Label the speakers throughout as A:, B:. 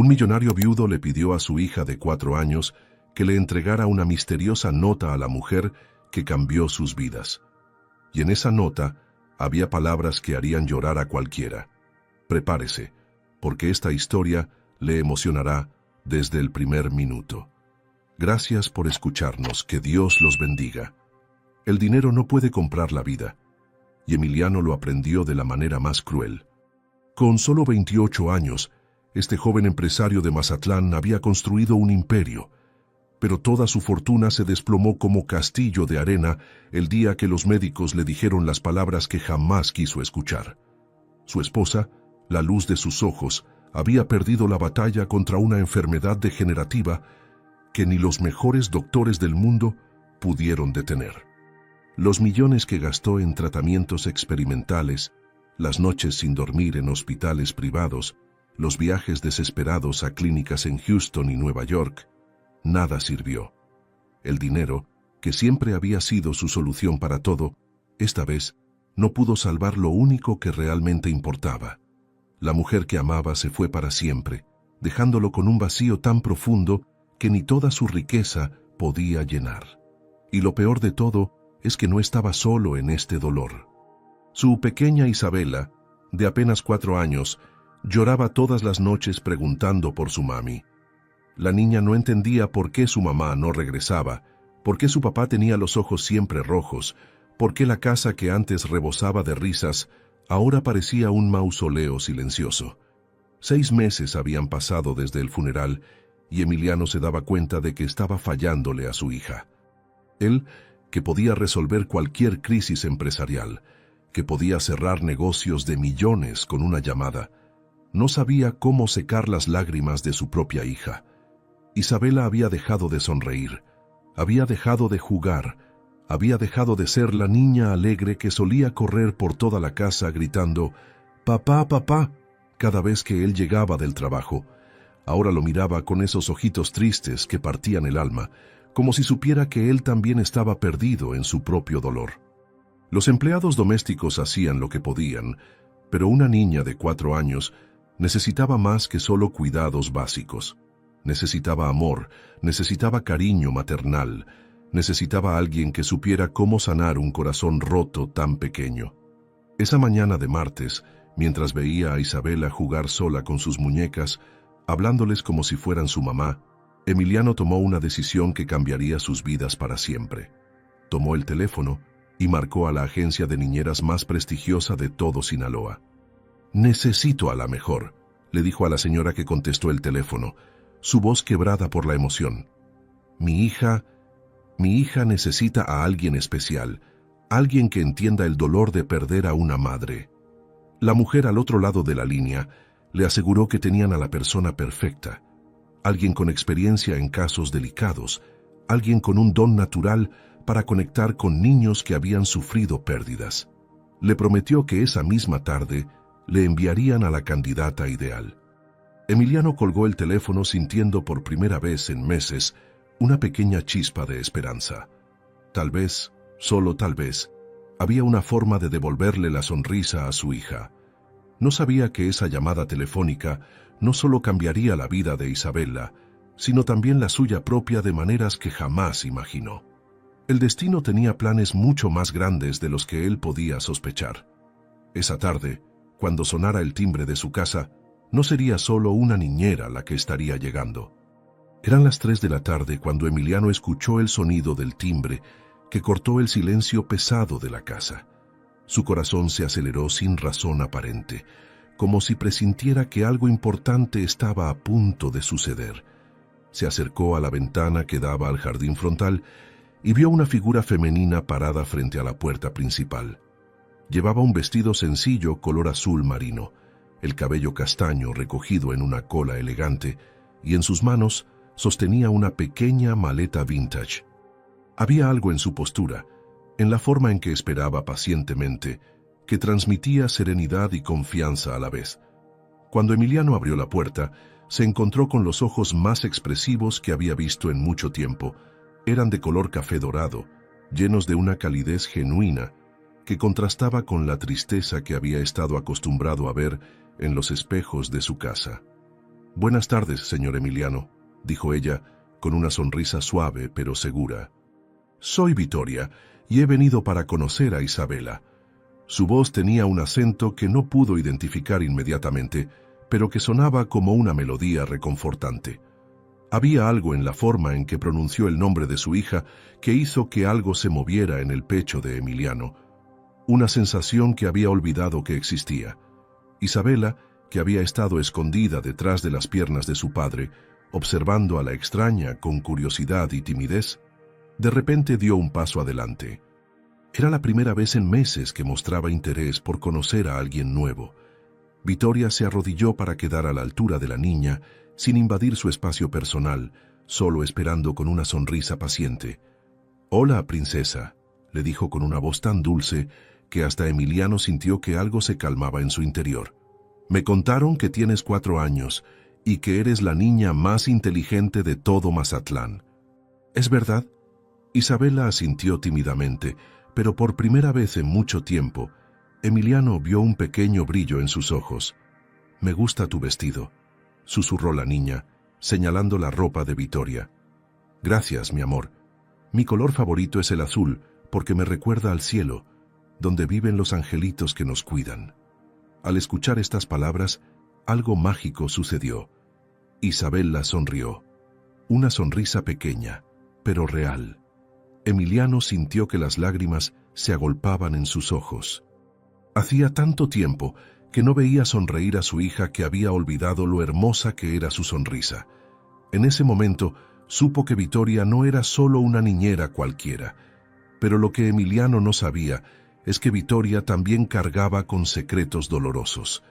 A: Un millonario viudo le pidió a su hija de 4 años que le entregara una misteriosa nota a la mujer que cambió sus vidas. Y en esa nota había palabras que harían llorar a cualquiera. Prepárese, porque esta historia le emocionará desde el primer minuto. Gracias por escucharnos, que Dios los bendiga. El dinero no puede comprar la vida, y Emiliano lo aprendió de la manera más cruel. Con solo 28 años, este joven empresario de Mazatlán había construido un imperio, pero toda su fortuna se desplomó como castillo de arena el día que los médicos le dijeron las palabras que jamás quiso escuchar. Su esposa, la luz de sus ojos, había perdido la batalla contra una enfermedad degenerativa que ni los mejores doctores del mundo pudieron detener. Los millones que gastó en tratamientos experimentales, las noches sin dormir en hospitales privados, los viajes desesperados a clínicas en Houston y Nueva York, nada sirvió. El dinero, que siempre había sido su solución para todo, esta vez no pudo salvar lo único que realmente importaba. La mujer que amaba se fue para siempre, dejándolo con un vacío tan profundo que ni toda su riqueza podía llenar. Y lo peor de todo es que no estaba solo en este dolor. Su pequeña Isabela, de apenas 4 años, lloraba todas las noches preguntando por su mami. La niña no entendía por qué su mamá no regresaba, por qué su papá tenía los ojos siempre rojos, por qué la casa que antes rebosaba de risas ahora parecía un mausoleo silencioso. 6 meses habían pasado desde el funeral y Emiliano se daba cuenta de que estaba fallándole a su hija. Él, que podía resolver cualquier crisis empresarial, que podía cerrar negocios de millones con una llamada, no sabía cómo secar las lágrimas de su propia hija. Isabela había dejado de sonreír, había dejado de jugar, había dejado de ser la niña alegre que solía correr por toda la casa gritando «Papá, papá», cada vez que él llegaba del trabajo. Ahora lo miraba con esos ojitos tristes que partían el alma, como si supiera que él también estaba perdido en su propio dolor. Los empleados domésticos hacían lo que podían, pero una niña de 4 años necesitaba más que solo cuidados básicos. Necesitaba amor, necesitaba cariño maternal, necesitaba alguien que supiera cómo sanar un corazón roto tan pequeño. Esa mañana de martes, mientras veía a Isabela jugar sola con sus muñecas, hablándoles como si fueran su mamá, Emiliano tomó una decisión que cambiaría sus vidas para siempre. Tomó el teléfono y marcó a la agencia de niñeras más prestigiosa de todo Sinaloa. «Necesito a la mejor», le dijo a la señora que contestó el teléfono, su voz quebrada por la emoción. Mi hija necesita a alguien especial, alguien que entienda el dolor de perder a una madre». La mujer al otro lado de la línea le aseguró que tenían a la persona perfecta, alguien con experiencia en casos delicados, alguien con un don natural para conectar con niños que habían sufrido pérdidas. Le prometió que esa misma tarde le enviarían a la candidata ideal. Emiliano colgó el teléfono sintiendo por primera vez en meses una pequeña chispa de esperanza. Tal vez, solo tal vez, había una forma de devolverle la sonrisa a su hija. No sabía que esa llamada telefónica no solo cambiaría la vida de Isabela, sino también la suya propia de maneras que jamás imaginó. El destino tenía planes mucho más grandes de los que él podía sospechar. Esa tarde, cuando sonara el timbre de su casa, no sería solo una niñera la que estaría llegando. Eran las 3 de la tarde cuando Emiliano escuchó el sonido del timbre que cortó el silencio pesado de la casa. Su corazón se aceleró sin razón aparente, como si presintiera que algo importante estaba a punto de suceder. Se acercó a la ventana que daba al jardín frontal y vio una figura femenina parada frente a la puerta principal. Llevaba un vestido sencillo color azul marino, el cabello castaño recogido en una cola elegante, y en sus manos sostenía una pequeña maleta vintage. Había algo en su postura, en la forma en que esperaba pacientemente, que transmitía serenidad y confianza a la vez. Cuando Emiliano abrió la puerta, se encontró con los ojos más expresivos que había visto en mucho tiempo. Eran de color café dorado, llenos de una calidez genuina, que contrastaba con la tristeza que había estado acostumbrado a ver en los espejos de su casa. Buenas tardes, señor Emiliano, dijo ella, con una sonrisa suave pero segura. Soy Vittoria, y he venido para conocer a Isabela. Su voz tenía un acento que no pudo identificar inmediatamente, pero que sonaba como una melodía reconfortante. Había algo en la forma en que pronunció el nombre de su hija que hizo que algo se moviera en el pecho de Emiliano, una sensación que había olvidado que existía. Isabela, que había estado escondida detrás de las piernas de su padre, observando a la extraña con curiosidad y timidez, de repente dio un paso adelante. Era la primera vez en meses que mostraba interés por conocer a alguien nuevo. Vittoria se arrodilló para quedar a la altura de la niña, sin invadir su espacio personal, solo esperando con una sonrisa paciente. «Hola, princesa», le dijo con una voz tan dulce que hasta Emiliano sintió que algo se calmaba en su interior. «Me contaron que tienes 4 años y que eres la niña más inteligente de todo Mazatlán. ¿Es verdad?» Isabela asintió tímidamente, pero por primera vez en mucho tiempo, Emiliano vio un pequeño brillo en sus ojos. «Me gusta tu vestido», susurró la niña, señalando la ropa de Vittoria. «Gracias, mi amor. Mi color favorito es el azul porque me recuerda al cielo, donde viven los angelitos que nos cuidan». Al escuchar estas palabras, algo mágico sucedió. Isabela sonrió. Una sonrisa pequeña, pero real. Emiliano sintió que las lágrimas se agolpaban en sus ojos. Hacía tanto tiempo que no veía sonreír a su hija que había olvidado lo hermosa que era su sonrisa. En ese momento supo que Vittoria no era solo una niñera cualquiera, pero lo que Emiliano no sabía es que Vittoria también cargaba con secretos dolorosos.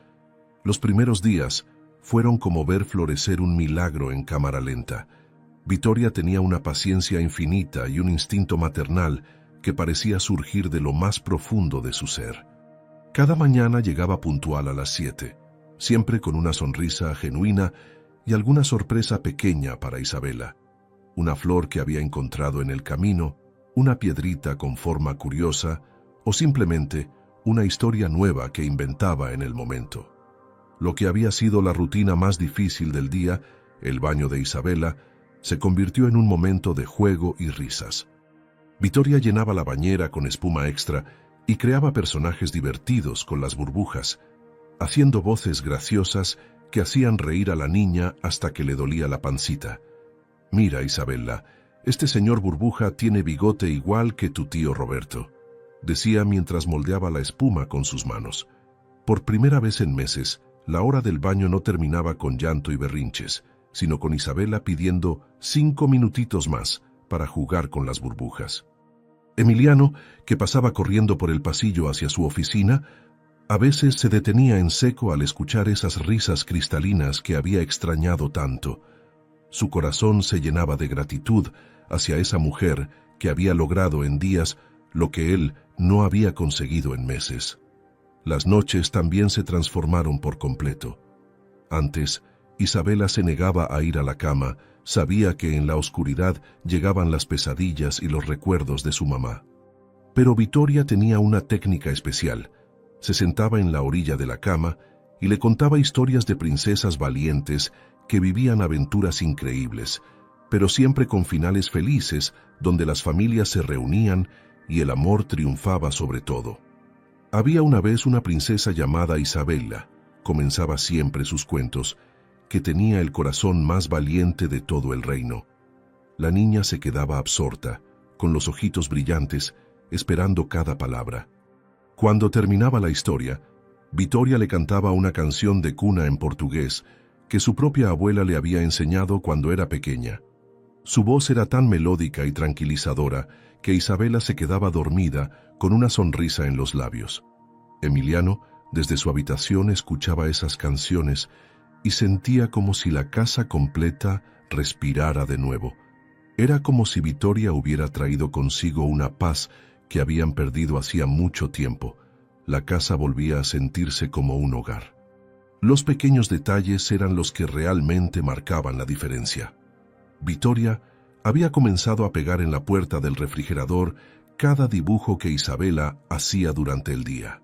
A: Los primeros días fueron como ver florecer un milagro en cámara lenta. Vittoria tenía una paciencia infinita y un instinto maternal que parecía surgir de lo más profundo de su ser. Cada mañana llegaba puntual a las 7, siempre con una sonrisa genuina y alguna sorpresa pequeña para Isabela. Una flor que había encontrado en el camino, una piedrita con forma curiosa o simplemente una historia nueva que inventaba en el momento. Lo que había sido la rutina más difícil del día, el baño de Isabela, se convirtió en un momento de juego y risas. Vittoria llenaba la bañera con espuma extra y creaba personajes divertidos con las burbujas, haciendo voces graciosas que hacían reír a la niña hasta que le dolía la pancita. «Mira, Isabela, este señor Burbuja tiene bigote igual que tu tío Roberto», decía mientras moldeaba la espuma con sus manos. Por primera vez en meses, la hora del baño no terminaba con llanto y berrinches, sino con Isabela pidiendo 5 minutitos más para jugar con las burbujas. Emiliano, que pasaba corriendo por el pasillo hacia su oficina, a veces se detenía en seco al escuchar esas risas cristalinas que había extrañado tanto. Su corazón se llenaba de gratitud hacia esa mujer que había logrado en días lo que él no había conseguido en meses. Las noches también se transformaron por completo. Antes, Isabela se negaba a ir a la cama, sabía que en la oscuridad llegaban las pesadillas y los recuerdos de su mamá. Pero Vittoria tenía una técnica especial. Se sentaba en la orilla de la cama y le contaba historias de princesas valientes que vivían aventuras increíbles, pero siempre con finales felices, donde las familias se reunían y el amor triunfaba sobre todo. Había una vez una princesa llamada Isabela, comenzaba siempre sus cuentos, que tenía el corazón más valiente de todo el reino. La niña se quedaba absorta, con los ojitos brillantes, esperando cada palabra. Cuando terminaba la historia, Vittoria le cantaba una canción de cuna en portugués que su propia abuela le había enseñado cuando era pequeña. Su voz era tan melódica y tranquilizadora que Isabela se quedaba dormida con una sonrisa en los labios. Emiliano, desde su habitación, escuchaba esas canciones y sentía como si la casa completa respirara de nuevo. Era como si Vittoria hubiera traído consigo una paz que habían perdido hacía mucho tiempo. La casa volvía a sentirse como un hogar. Los pequeños detalles eran los que realmente marcaban la diferencia. Vittoria había comenzado a pegar en la puerta del refrigerador cada dibujo que Isabela hacía durante el día.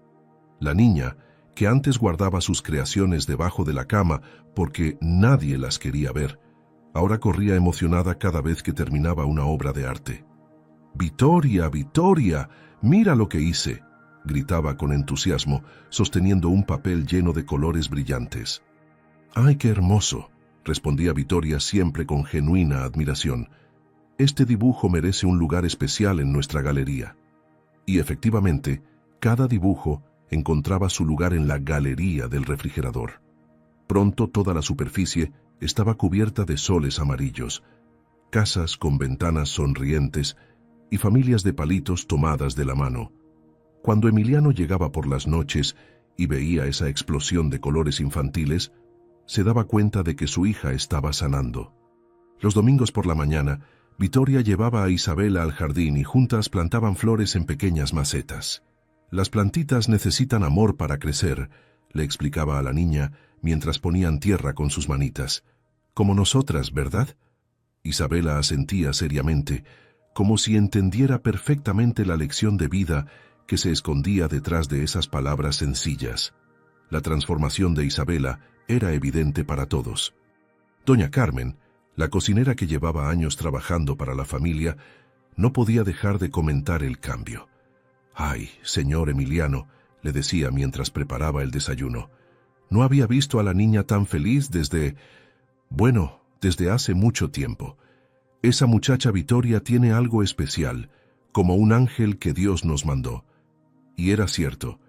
A: La niña, que antes guardaba sus creaciones debajo de la cama porque nadie las quería ver, ahora corría emocionada cada vez que terminaba una obra de arte. «¡Vittoria, Vittoria! ¡Mira lo que hice!», gritaba con entusiasmo, sosteniendo un papel lleno de colores brillantes. «¡Ay, qué hermoso!», respondía Vittoria siempre con genuina admiración. «Este dibujo merece un lugar especial en nuestra galería». Y efectivamente, cada dibujo encontraba su lugar en la galería del refrigerador. Pronto toda la superficie estaba cubierta de soles amarillos, casas con ventanas sonrientes y familias de palitos tomadas de la mano. Cuando Emiliano llegaba por las noches y veía esa explosión de colores infantiles, se daba cuenta de que su hija estaba sanando. Los domingos por la mañana, Vittoria llevaba a Isabela al jardín y juntas plantaban flores en pequeñas macetas. «Las plantitas necesitan amor para crecer», le explicaba a la niña mientras ponían tierra con sus manitas. «Como nosotras, ¿verdad?». Isabela asentía seriamente, como si entendiera perfectamente la lección de vida que se escondía detrás de esas palabras sencillas. La transformación de Isabela era evidente para todos. Doña Carmen, la cocinera que llevaba años trabajando para la familia, no podía dejar de comentar el cambio. «Ay, señor Emiliano», le decía mientras preparaba el desayuno, «no había visto a la niña tan feliz desde hace mucho tiempo. Esa muchacha Vittoria tiene algo especial, como un ángel que Dios nos mandó». Y era cierto.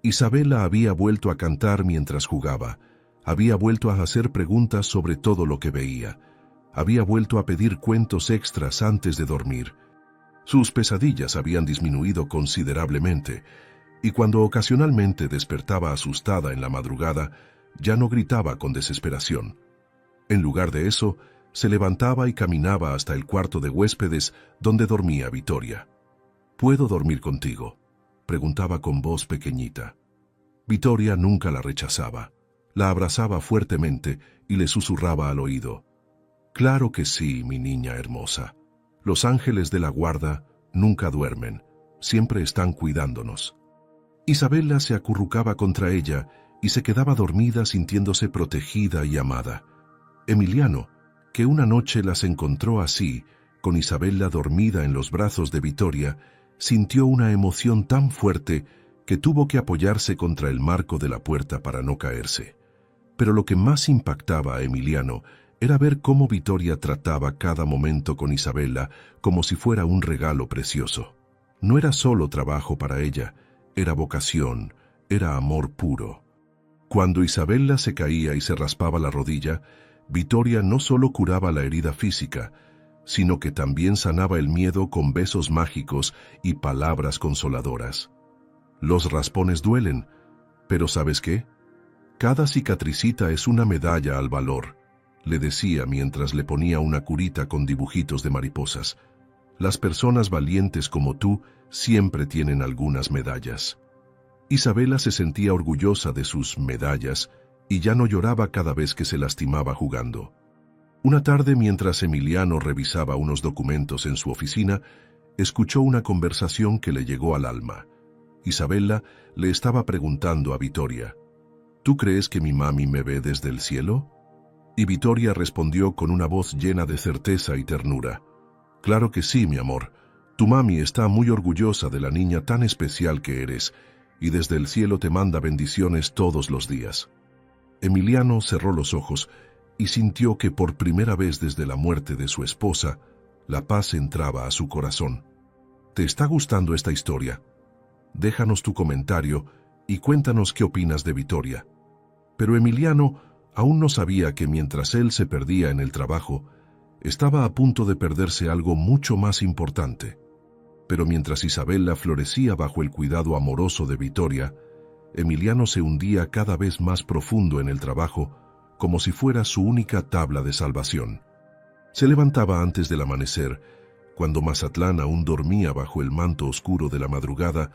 A: Isabela había vuelto a cantar mientras jugaba, había vuelto a hacer preguntas sobre todo lo que veía, había vuelto a pedir cuentos extras antes de dormir. Sus pesadillas habían disminuido considerablemente, y cuando ocasionalmente despertaba asustada en la madrugada, ya no gritaba con desesperación. En lugar de eso, se levantaba y caminaba hasta el cuarto de huéspedes donde dormía Vittoria. «¿Puedo dormir contigo?», preguntaba con voz pequeñita. Vittoria nunca la rechazaba. La abrazaba fuertemente y le susurraba al oído: «Claro que sí, mi niña hermosa. Los ángeles de la guarda nunca duermen, siempre están cuidándonos». Isabela se acurrucaba contra ella y se quedaba dormida sintiéndose protegida y amada. Emiliano, que una noche las encontró así, con Isabela dormida en los brazos de Vittoria, sintió una emoción tan fuerte que tuvo que apoyarse contra el marco de la puerta para no caerse. Pero lo que más impactaba a Emiliano era ver cómo Vittoria trataba cada momento con Isabela como si fuera un regalo precioso. No era solo trabajo para ella, era vocación, era amor puro. Cuando Isabela se caía y se raspaba la rodilla, Vittoria no solo curaba la herida física, sino que también sanaba el miedo con besos mágicos y palabras consoladoras. «Los raspones duelen, pero ¿sabes qué? Cada cicatricita es una medalla al valor», le decía mientras le ponía una curita con dibujitos de mariposas. «Las personas valientes como tú siempre tienen algunas medallas». Isabela se sentía orgullosa de sus medallas y ya no lloraba cada vez que se lastimaba jugando. Una tarde, mientras Emiliano revisaba unos documentos en su oficina, escuchó una conversación que le llegó al alma. Isabela le estaba preguntando a Vittoria: «¿Tú crees que mi mami me ve desde el cielo?». Y Vittoria respondió con una voz llena de certeza y ternura: «Claro que sí, mi amor. Tu mami está muy orgullosa de la niña tan especial que eres, y desde el cielo te manda bendiciones todos los días». Emiliano cerró los ojos y sintió que por primera vez desde la muerte de su esposa, la paz entraba a su corazón. ¿Te está gustando esta historia? Déjanos tu comentario y cuéntanos qué opinas de Vittoria. Pero Emiliano aún no sabía que mientras él se perdía en el trabajo, estaba a punto de perderse algo mucho más importante. Pero mientras Isabela florecía bajo el cuidado amoroso de Vittoria, Emiliano se hundía cada vez más profundo en el trabajo, como si fuera su única tabla de salvación. Se levantaba antes del amanecer, cuando Mazatlán aún dormía bajo el manto oscuro de la madrugada,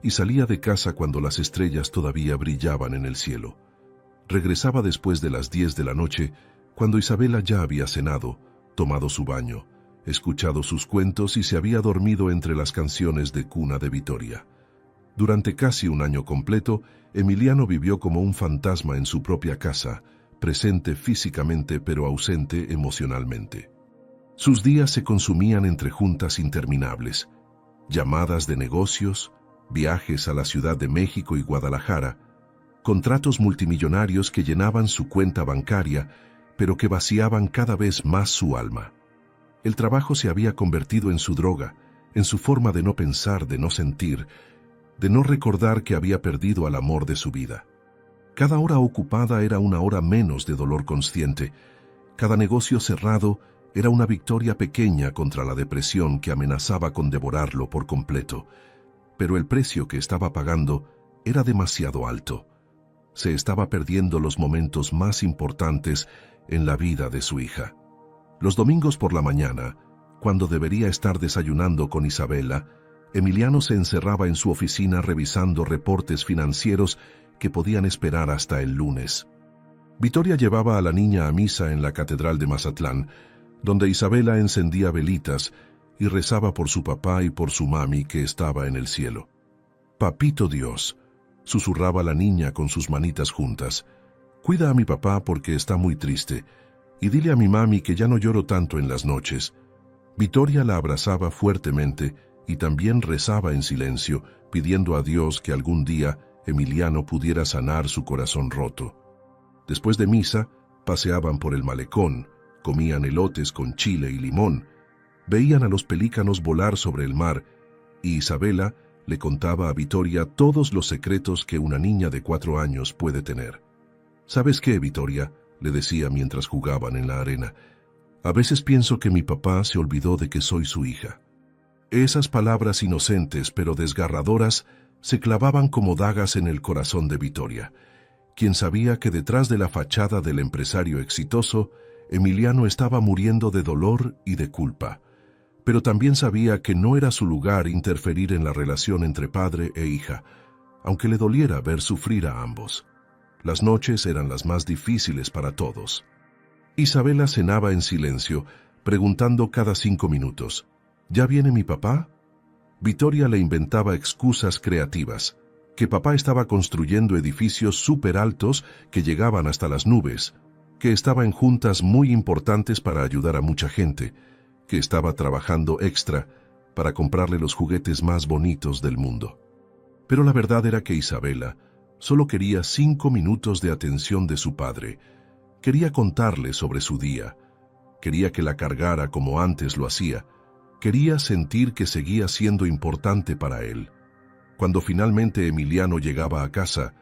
A: y salía de casa cuando las estrellas todavía brillaban en el cielo. Regresaba después de las 10 de la noche, cuando Isabela ya había cenado, tomado su baño, escuchado sus cuentos y se había dormido entre las canciones de cuna de Vittoria. Durante casi un año completo, Emiliano vivió como un fantasma en su propia casa, presente físicamente pero ausente emocionalmente. Sus días se consumían entre juntas interminables, llamadas de negocios, viajes a la Ciudad de México y Guadalajara, contratos multimillonarios que llenaban su cuenta bancaria, pero que vaciaban cada vez más su alma. El trabajo se había convertido en su droga, en su forma de no pensar, de no sentir, de no recordar que había perdido al amor de su vida. Cada hora ocupada era una hora menos de dolor consciente. Cada negocio cerrado era una victoria pequeña contra la depresión que amenazaba con devorarlo por completo. Pero el precio que estaba pagando era demasiado alto. Se estaba perdiendo los momentos más importantes en la vida de su hija. Los domingos por la mañana, cuando debería estar desayunando con Isabela, Emiliano se encerraba en su oficina revisando reportes financieros que podían esperar hasta el lunes. Victoria llevaba a la niña a misa en la Catedral de Mazatlán, donde Isabela encendía velitas y rezaba por su papá y por su mami que estaba en el cielo. «Papito Dios», susurraba la niña con sus manitas juntas, «cuida a mi papá porque está muy triste, y dile a mi mami que ya no lloro tanto en las noches». Victoria la abrazaba fuertemente y también rezaba en silencio, pidiendo a Dios que algún día Emiliano pudiera sanar su corazón roto. Después de misa, paseaban por el malecón, comían elotes con chile y limón, veían a los pelícanos volar sobre el mar, y Isabela le contaba a Victoria todos los secretos que una niña de 4 años puede tener. «¿Sabes qué, Victoria?», le decía mientras jugaban en la arena. «A veces pienso que mi papá se olvidó de que soy su hija». Esas palabras inocentes pero desgarradoras se clavaban como dagas en el corazón de Victoria, quien sabía que detrás de la fachada del empresario exitoso, Emiliano estaba muriendo de dolor y de culpa. Pero también sabía que no era su lugar interferir en la relación entre padre e hija, aunque le doliera ver sufrir a ambos. Las noches eran las más difíciles para todos. Isabela cenaba en silencio, preguntando cada 5 minutos, «¿Ya viene mi papá?». Victoria le inventaba excusas creativas, que papá estaba construyendo edificios súper altos que llegaban hasta las nubes, que estaba en juntas muy importantes para ayudar a mucha gente, que estaba trabajando extra para comprarle los juguetes más bonitos del mundo. Pero la verdad era que Isabela solo quería 5 minutos de atención de su padre. Quería contarle sobre su día, quería que la cargara como antes lo hacía, quería sentir que seguía siendo importante para él. Cuando finalmente Emiliano llegaba a casa,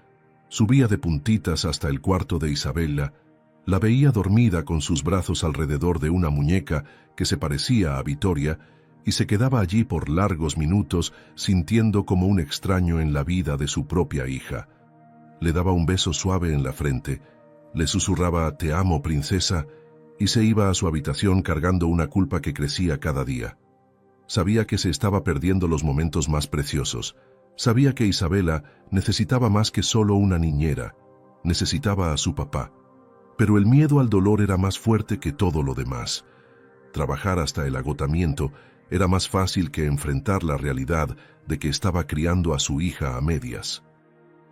A: subía de puntitas hasta el cuarto de Isabela, la veía dormida con sus brazos alrededor de una muñeca que se parecía a Victoria y se quedaba allí por largos minutos sintiendo como un extraño en la vida de su propia hija. Le daba un beso suave en la frente, le susurraba «Te amo, princesa», y se iba a su habitación cargando una culpa que crecía cada día. Sabía que se estaba perdiendo los momentos más preciosos. Sabía que Isabela necesitaba más que solo una niñera, necesitaba a su papá. Pero el miedo al dolor era más fuerte que todo lo demás. Trabajar hasta el agotamiento era más fácil que enfrentar la realidad de que estaba criando a su hija a medias.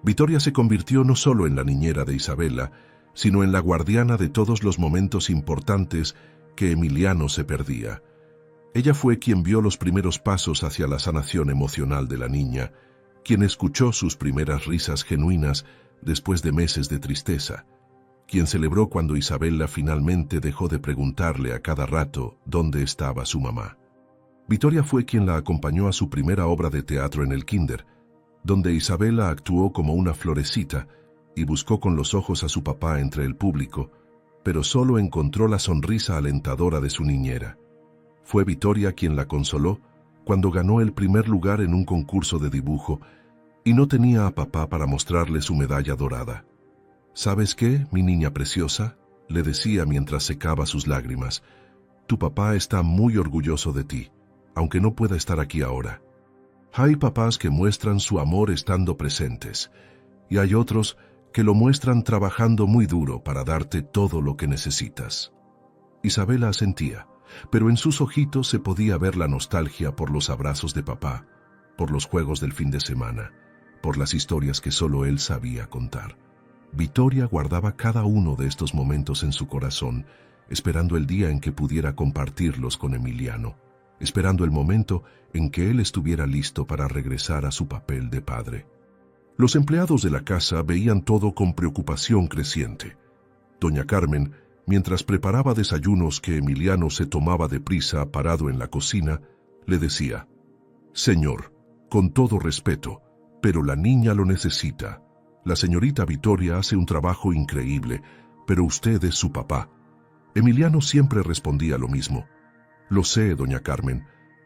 A: Victoria se convirtió no solo en la niñera de Isabela, sino en la guardiana de todos los momentos importantes que Emiliano se perdía. Ella fue quien vio los primeros pasos hacia la sanación emocional de la niña, quien escuchó sus primeras risas genuinas después de meses de tristeza, quien celebró cuando Isabela finalmente dejó de preguntarle a cada rato dónde estaba su mamá. Victoria fue quien la acompañó a su primera obra de teatro en el kinder, donde Isabela actuó como una florecita y buscó con los ojos a su papá entre el público, pero solo encontró la sonrisa alentadora de su niñera. Fue Victoria quien la consoló cuando ganó el primer lugar en un concurso de dibujo y no tenía a papá para mostrarle su medalla dorada. «¿Sabes qué, mi niña preciosa?», le decía mientras secaba sus lágrimas. «Tu papá está muy orgulloso de ti, aunque no pueda estar aquí ahora. Hay papás que muestran su amor estando presentes, y hay otros que lo muestran trabajando muy duro para darte todo lo que necesitas». Isabela asentía, pero en sus ojitos se podía ver la nostalgia por los abrazos de papá, por los juegos del fin de semana, por las historias que solo él sabía contar. Vittoria guardaba cada uno de estos momentos en su corazón, esperando el día en que pudiera compartirlos con Emiliano, esperando el momento en que él estuviera listo para regresar a su papel de padre. Los empleados de la casa veían todo con preocupación creciente. Doña Carmen, mientras preparaba desayunos que Emiliano se tomaba deprisa parado en la cocina, le decía: «Señor, con todo respeto, pero la niña lo necesita. La señorita Vittoria hace un trabajo increíble, pero usted es su papá». Emiliano siempre respondía lo mismo: «Lo sé, doña Carmen.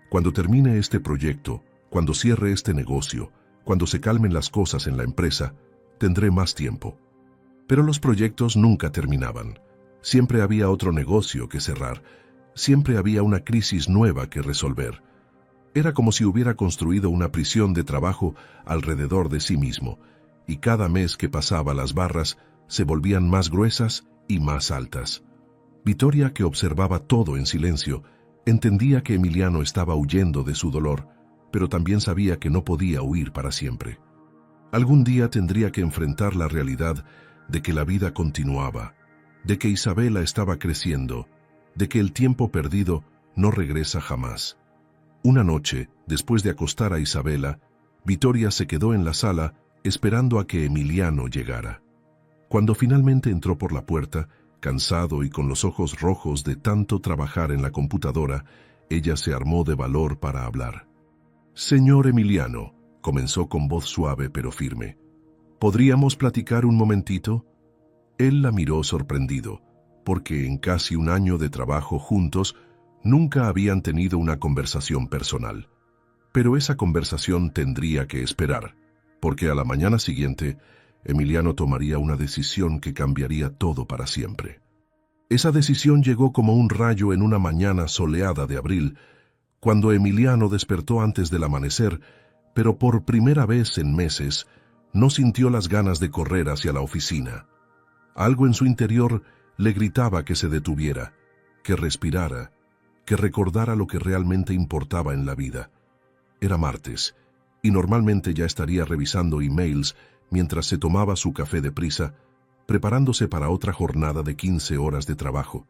A: Cuando termine este proyecto, cuando cierre este negocio, cuando se calmen las cosas en la empresa, tendré más tiempo». Pero los proyectos nunca terminaban. Siempre había otro negocio que cerrar. Siempre había una crisis nueva que resolver. Era como si hubiera construido una prisión de trabajo alrededor de sí mismo, y cada mes que pasaba las barras se volvían más gruesas y más altas. Vittoria, que observaba todo en silencio, entendía que Emiliano estaba huyendo de su dolor, pero también sabía que no podía huir para siempre. Algún día tendría que enfrentar la realidad de que la vida continuaba, de que Isabela estaba creciendo, de que el tiempo perdido no regresa jamás. Una noche, después de acostar a Isabela, Vittoria se quedó en la sala esperando a que Emiliano llegara. Cuando finalmente entró por la puerta, cansado y con los ojos rojos de tanto trabajar en la computadora, ella se armó de valor para hablar. «Señor Emiliano», comenzó con voz suave pero firme, «¿podríamos platicar un momentito?». Él la miró sorprendido, porque en casi un año de trabajo juntos nunca habían tenido una conversación personal. Pero esa conversación tendría que esperar, porque a la mañana siguiente Emiliano tomaría una decisión que cambiaría todo para siempre. Esa decisión llegó como un rayo en una mañana soleada de abril, cuando Emiliano despertó antes del amanecer, pero por primera vez en meses no sintió las ganas de correr hacia la oficina. Algo en su interior le gritaba que se detuviera, que respirara, que recordara lo que realmente importaba en la vida. Era martes, y normalmente ya estaría revisando emails mientras se tomaba su café deprisa, preparándose para otra jornada de 15 horas de trabajo.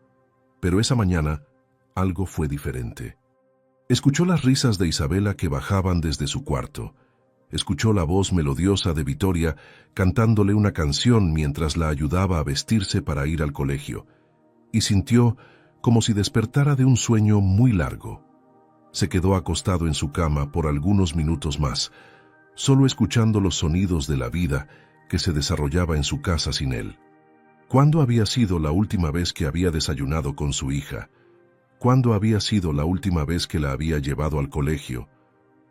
A: Pero esa mañana, algo fue diferente. Escuchó las risas de Isabela que bajaban desde su cuarto. Escuchó la voz melodiosa de Vittoria cantándole una canción mientras la ayudaba a vestirse para ir al colegio, y sintió como si despertara de un sueño muy largo. Se quedó acostado en su cama por algunos minutos más, solo escuchando los sonidos de la vida que se desarrollaba en su casa sin él. ¿Cuándo había sido la última vez que había desayunado con su hija? ¿Cuándo había sido la última vez que la había llevado al colegio?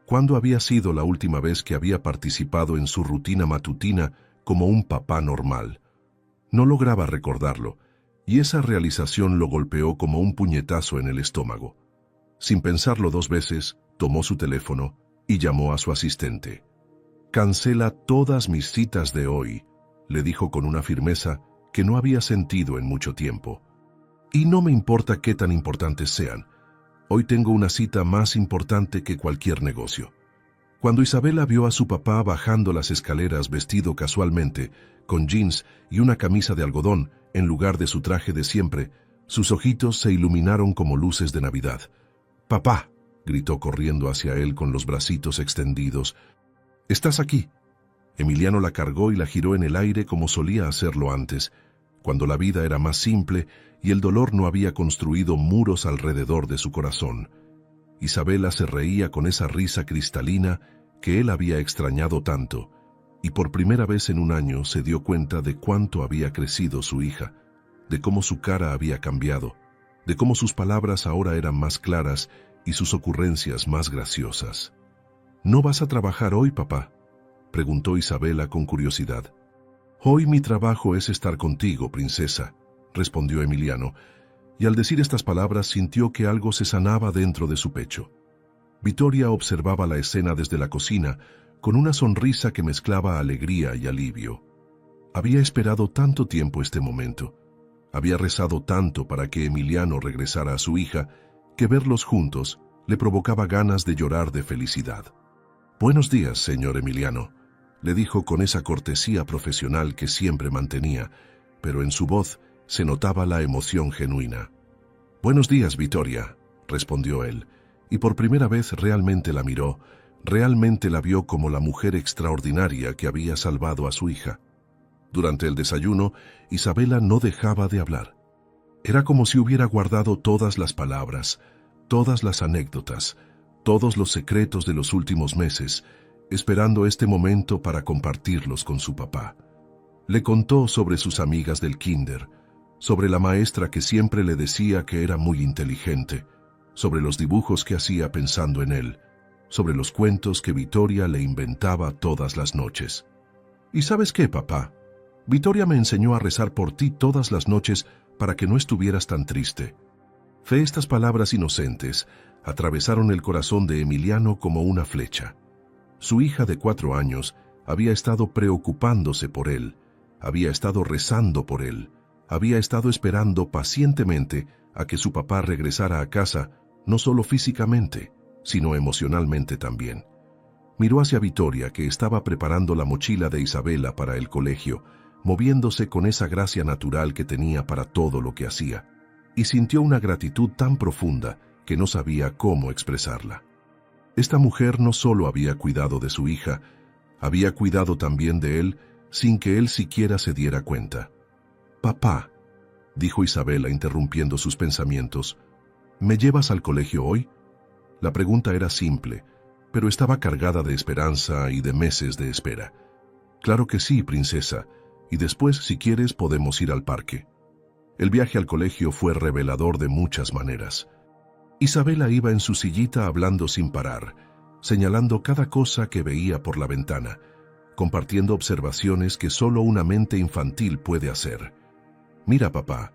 A: ¿Cuándo había sido la última vez que había participado en su rutina matutina como un papá normal? No lograba recordarlo, y esa realización lo golpeó como un puñetazo en el estómago. Sin pensarlo 2 veces, tomó su teléfono y llamó a su asistente. «Cancela todas mis citas de hoy», le dijo con una firmeza que no había sentido en mucho tiempo. «Y no me importa qué tan importantes sean. Hoy tengo una cita más importante que cualquier negocio». Cuando Isabela vio a su papá bajando las escaleras vestido casualmente, con jeans y una camisa de algodón en lugar de su traje de siempre, sus ojitos se iluminaron como luces de Navidad. «¡Papá!», gritó corriendo hacia él con los bracitos extendidos. «¿Estás aquí?». Emiliano la cargó y la giró en el aire como solía hacerlo antes, cuando la vida era más simple y el dolor no había construido muros alrededor de su corazón. Isabela se reía con esa risa cristalina que él había extrañado tanto, y por primera vez en un año se dio cuenta de cuánto había crecido su hija, de cómo su cara había cambiado, de cómo sus palabras ahora eran más claras y sus ocurrencias más graciosas. «¿No vas a trabajar hoy, papá?», preguntó Isabela con curiosidad. «Hoy mi trabajo es estar contigo, princesa», respondió Emiliano, y al decir estas palabras sintió que algo se sanaba dentro de su pecho. Vittoria observaba la escena desde la cocina con una sonrisa que mezclaba alegría y alivio. Había esperado tanto tiempo este momento. Había rezado tanto para que Emiliano regresara a su hija, que verlos juntos le provocaba ganas de llorar de felicidad. «Buenos días, señor Emiliano», le dijo con esa cortesía profesional que siempre mantenía, pero en su voz se notaba la emoción genuina. «Buenos días, Vittoria», respondió él, y por primera vez realmente la miró, realmente la vio como la mujer extraordinaria que había salvado a su hija. Durante el desayuno, Isabela no dejaba de hablar. Era como si hubiera guardado todas las palabras, todas las anécdotas, todos los secretos de los últimos meses, esperando este momento para compartirlos con su papá. Le contó sobre sus amigas del kinder, sobre la maestra que siempre le decía que era muy inteligente, sobre los dibujos que hacía pensando en él, sobre los cuentos que Vittoria le inventaba todas las noches. «¿Y sabes qué, papá? Vittoria me enseñó a rezar por ti todas las noches para que no estuvieras tan triste». Estas palabras inocentes atravesaron el corazón de Emiliano como una flecha. Su hija de 4 años había estado preocupándose por él, había estado rezando por él, había estado esperando pacientemente a que su papá regresara a casa, no solo físicamente, sino emocionalmente también. Miró hacia Vittoria, que estaba preparando la mochila de Isabela para el colegio, moviéndose con esa gracia natural que tenía para todo lo que hacía, y sintió una gratitud tan profunda que no sabía cómo expresarla. Esta mujer no solo había cuidado de su hija, había cuidado también de él sin que él siquiera se diera cuenta. «Papá», dijo Isabela interrumpiendo sus pensamientos, «¿me llevas al colegio hoy?». La pregunta era simple, pero estaba cargada de esperanza y de meses de espera. «Claro que sí, princesa, y después, si quieres, podemos ir al parque». El viaje al colegio fue revelador de muchas maneras. Isabela iba en su sillita hablando sin parar, señalando cada cosa que veía por la ventana, compartiendo observaciones que solo una mente infantil puede hacer. «Mira, papá,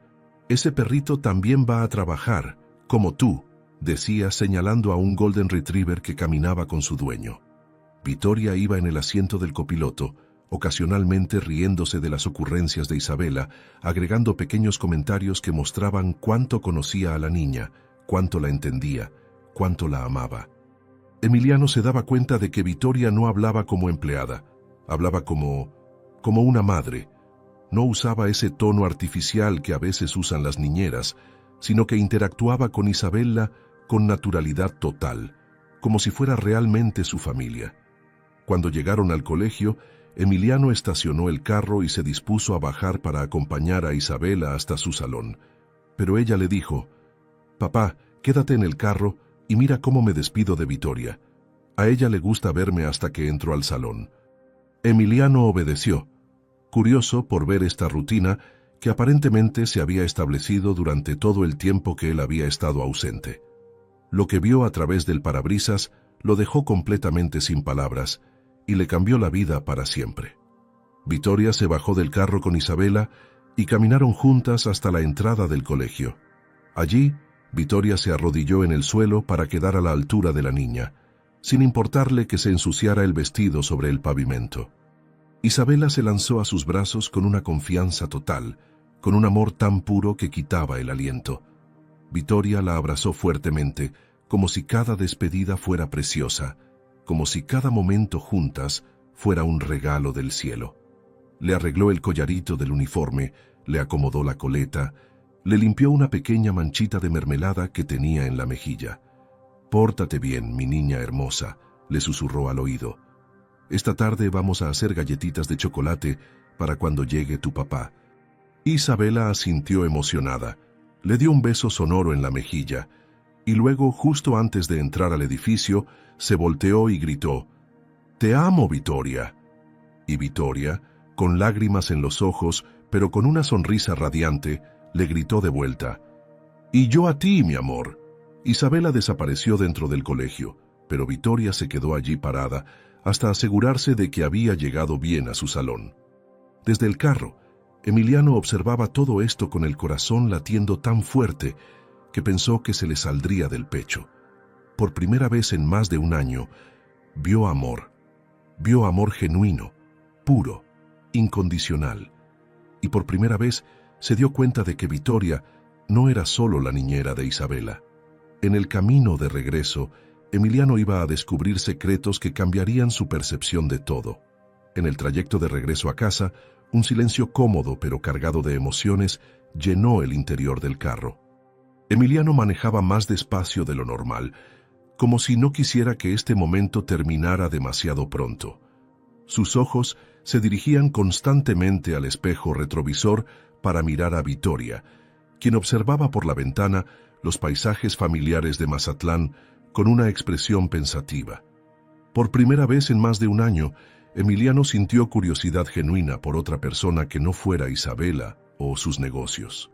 A: ese perrito también va a trabajar, como tú», decía señalando a un Golden Retriever que caminaba con su dueño. Vittoria iba en el asiento del copiloto, ocasionalmente riéndose de las ocurrencias de Isabela, agregando pequeños comentarios que mostraban cuánto conocía a la niña, cuánto la entendía, cuánto la amaba. Emiliano se daba cuenta de que Vittoria no hablaba como empleada, hablaba como una madre. No usaba ese tono artificial que a veces usan las niñeras, sino que interactuaba con Isabela con naturalidad total, como si fuera realmente su familia. Cuando llegaron al colegio, Emiliano estacionó el carro y se dispuso a bajar para acompañar a Isabela hasta su salón. Pero ella le dijo: «Papá, quédate en el carro y mira cómo me despido de Vittoria. A ella le gusta verme hasta que entro al salón». Emiliano obedeció, curioso por ver esta rutina que aparentemente se había establecido durante todo el tiempo que él había estado ausente. Lo que vio a través del parabrisas lo dejó completamente sin palabras y le cambió la vida para siempre. Vittoria se bajó del carro con Isabela y caminaron juntas hasta la entrada del colegio. Allí, Vittoria se arrodilló en el suelo para quedar a la altura de la niña, sin importarle que se ensuciara el vestido sobre el pavimento. Isabela se lanzó a sus brazos con una confianza total, con un amor tan puro que quitaba el aliento. Vittoria la abrazó fuertemente, como si cada despedida fuera preciosa, como si cada momento juntas fuera un regalo del cielo. Le arregló el collarito del uniforme, le acomodó la coleta, le limpió una pequeña manchita de mermelada que tenía en la mejilla. «Pórtate bien, mi niña hermosa», le susurró al oído. «Esta tarde vamos a hacer galletitas de chocolate para cuando llegue tu papá». Isabela asintió emocionada, le dio un beso sonoro en la mejilla, y luego, justo antes de entrar al edificio, se volteó y gritó: «¡Te amo, Vittoria!». Y Vittoria, con lágrimas en los ojos, pero con una sonrisa radiante, le gritó de vuelta: «Y yo a ti, mi amor». Isabela desapareció dentro del colegio, pero Vittoria se quedó allí parada hasta asegurarse de que había llegado bien a su salón. Desde el carro, Emiliano observaba todo esto con el corazón latiendo tan fuerte que pensó que se le saldría del pecho. Por primera vez en más de un año, vio amor genuino, puro, incondicional. Y por primera vez se dio cuenta de que Vittoria no era solo la niñera de Isabela. En el camino de regreso, Emiliano iba a descubrir secretos que cambiarían su percepción de todo. En el trayecto de regreso a casa, un silencio cómodo pero cargado de emociones llenó el interior del carro. Emiliano manejaba más despacio de lo normal, como si no quisiera que este momento terminara demasiado pronto. Sus ojos se dirigían constantemente al espejo retrovisor para mirar a Victoria, quien observaba por la ventana los paisajes familiares de Mazatlán con una expresión pensativa. Por primera vez en más de un año, Emiliano sintió curiosidad genuina por otra persona que no fuera Isabela o sus negocios.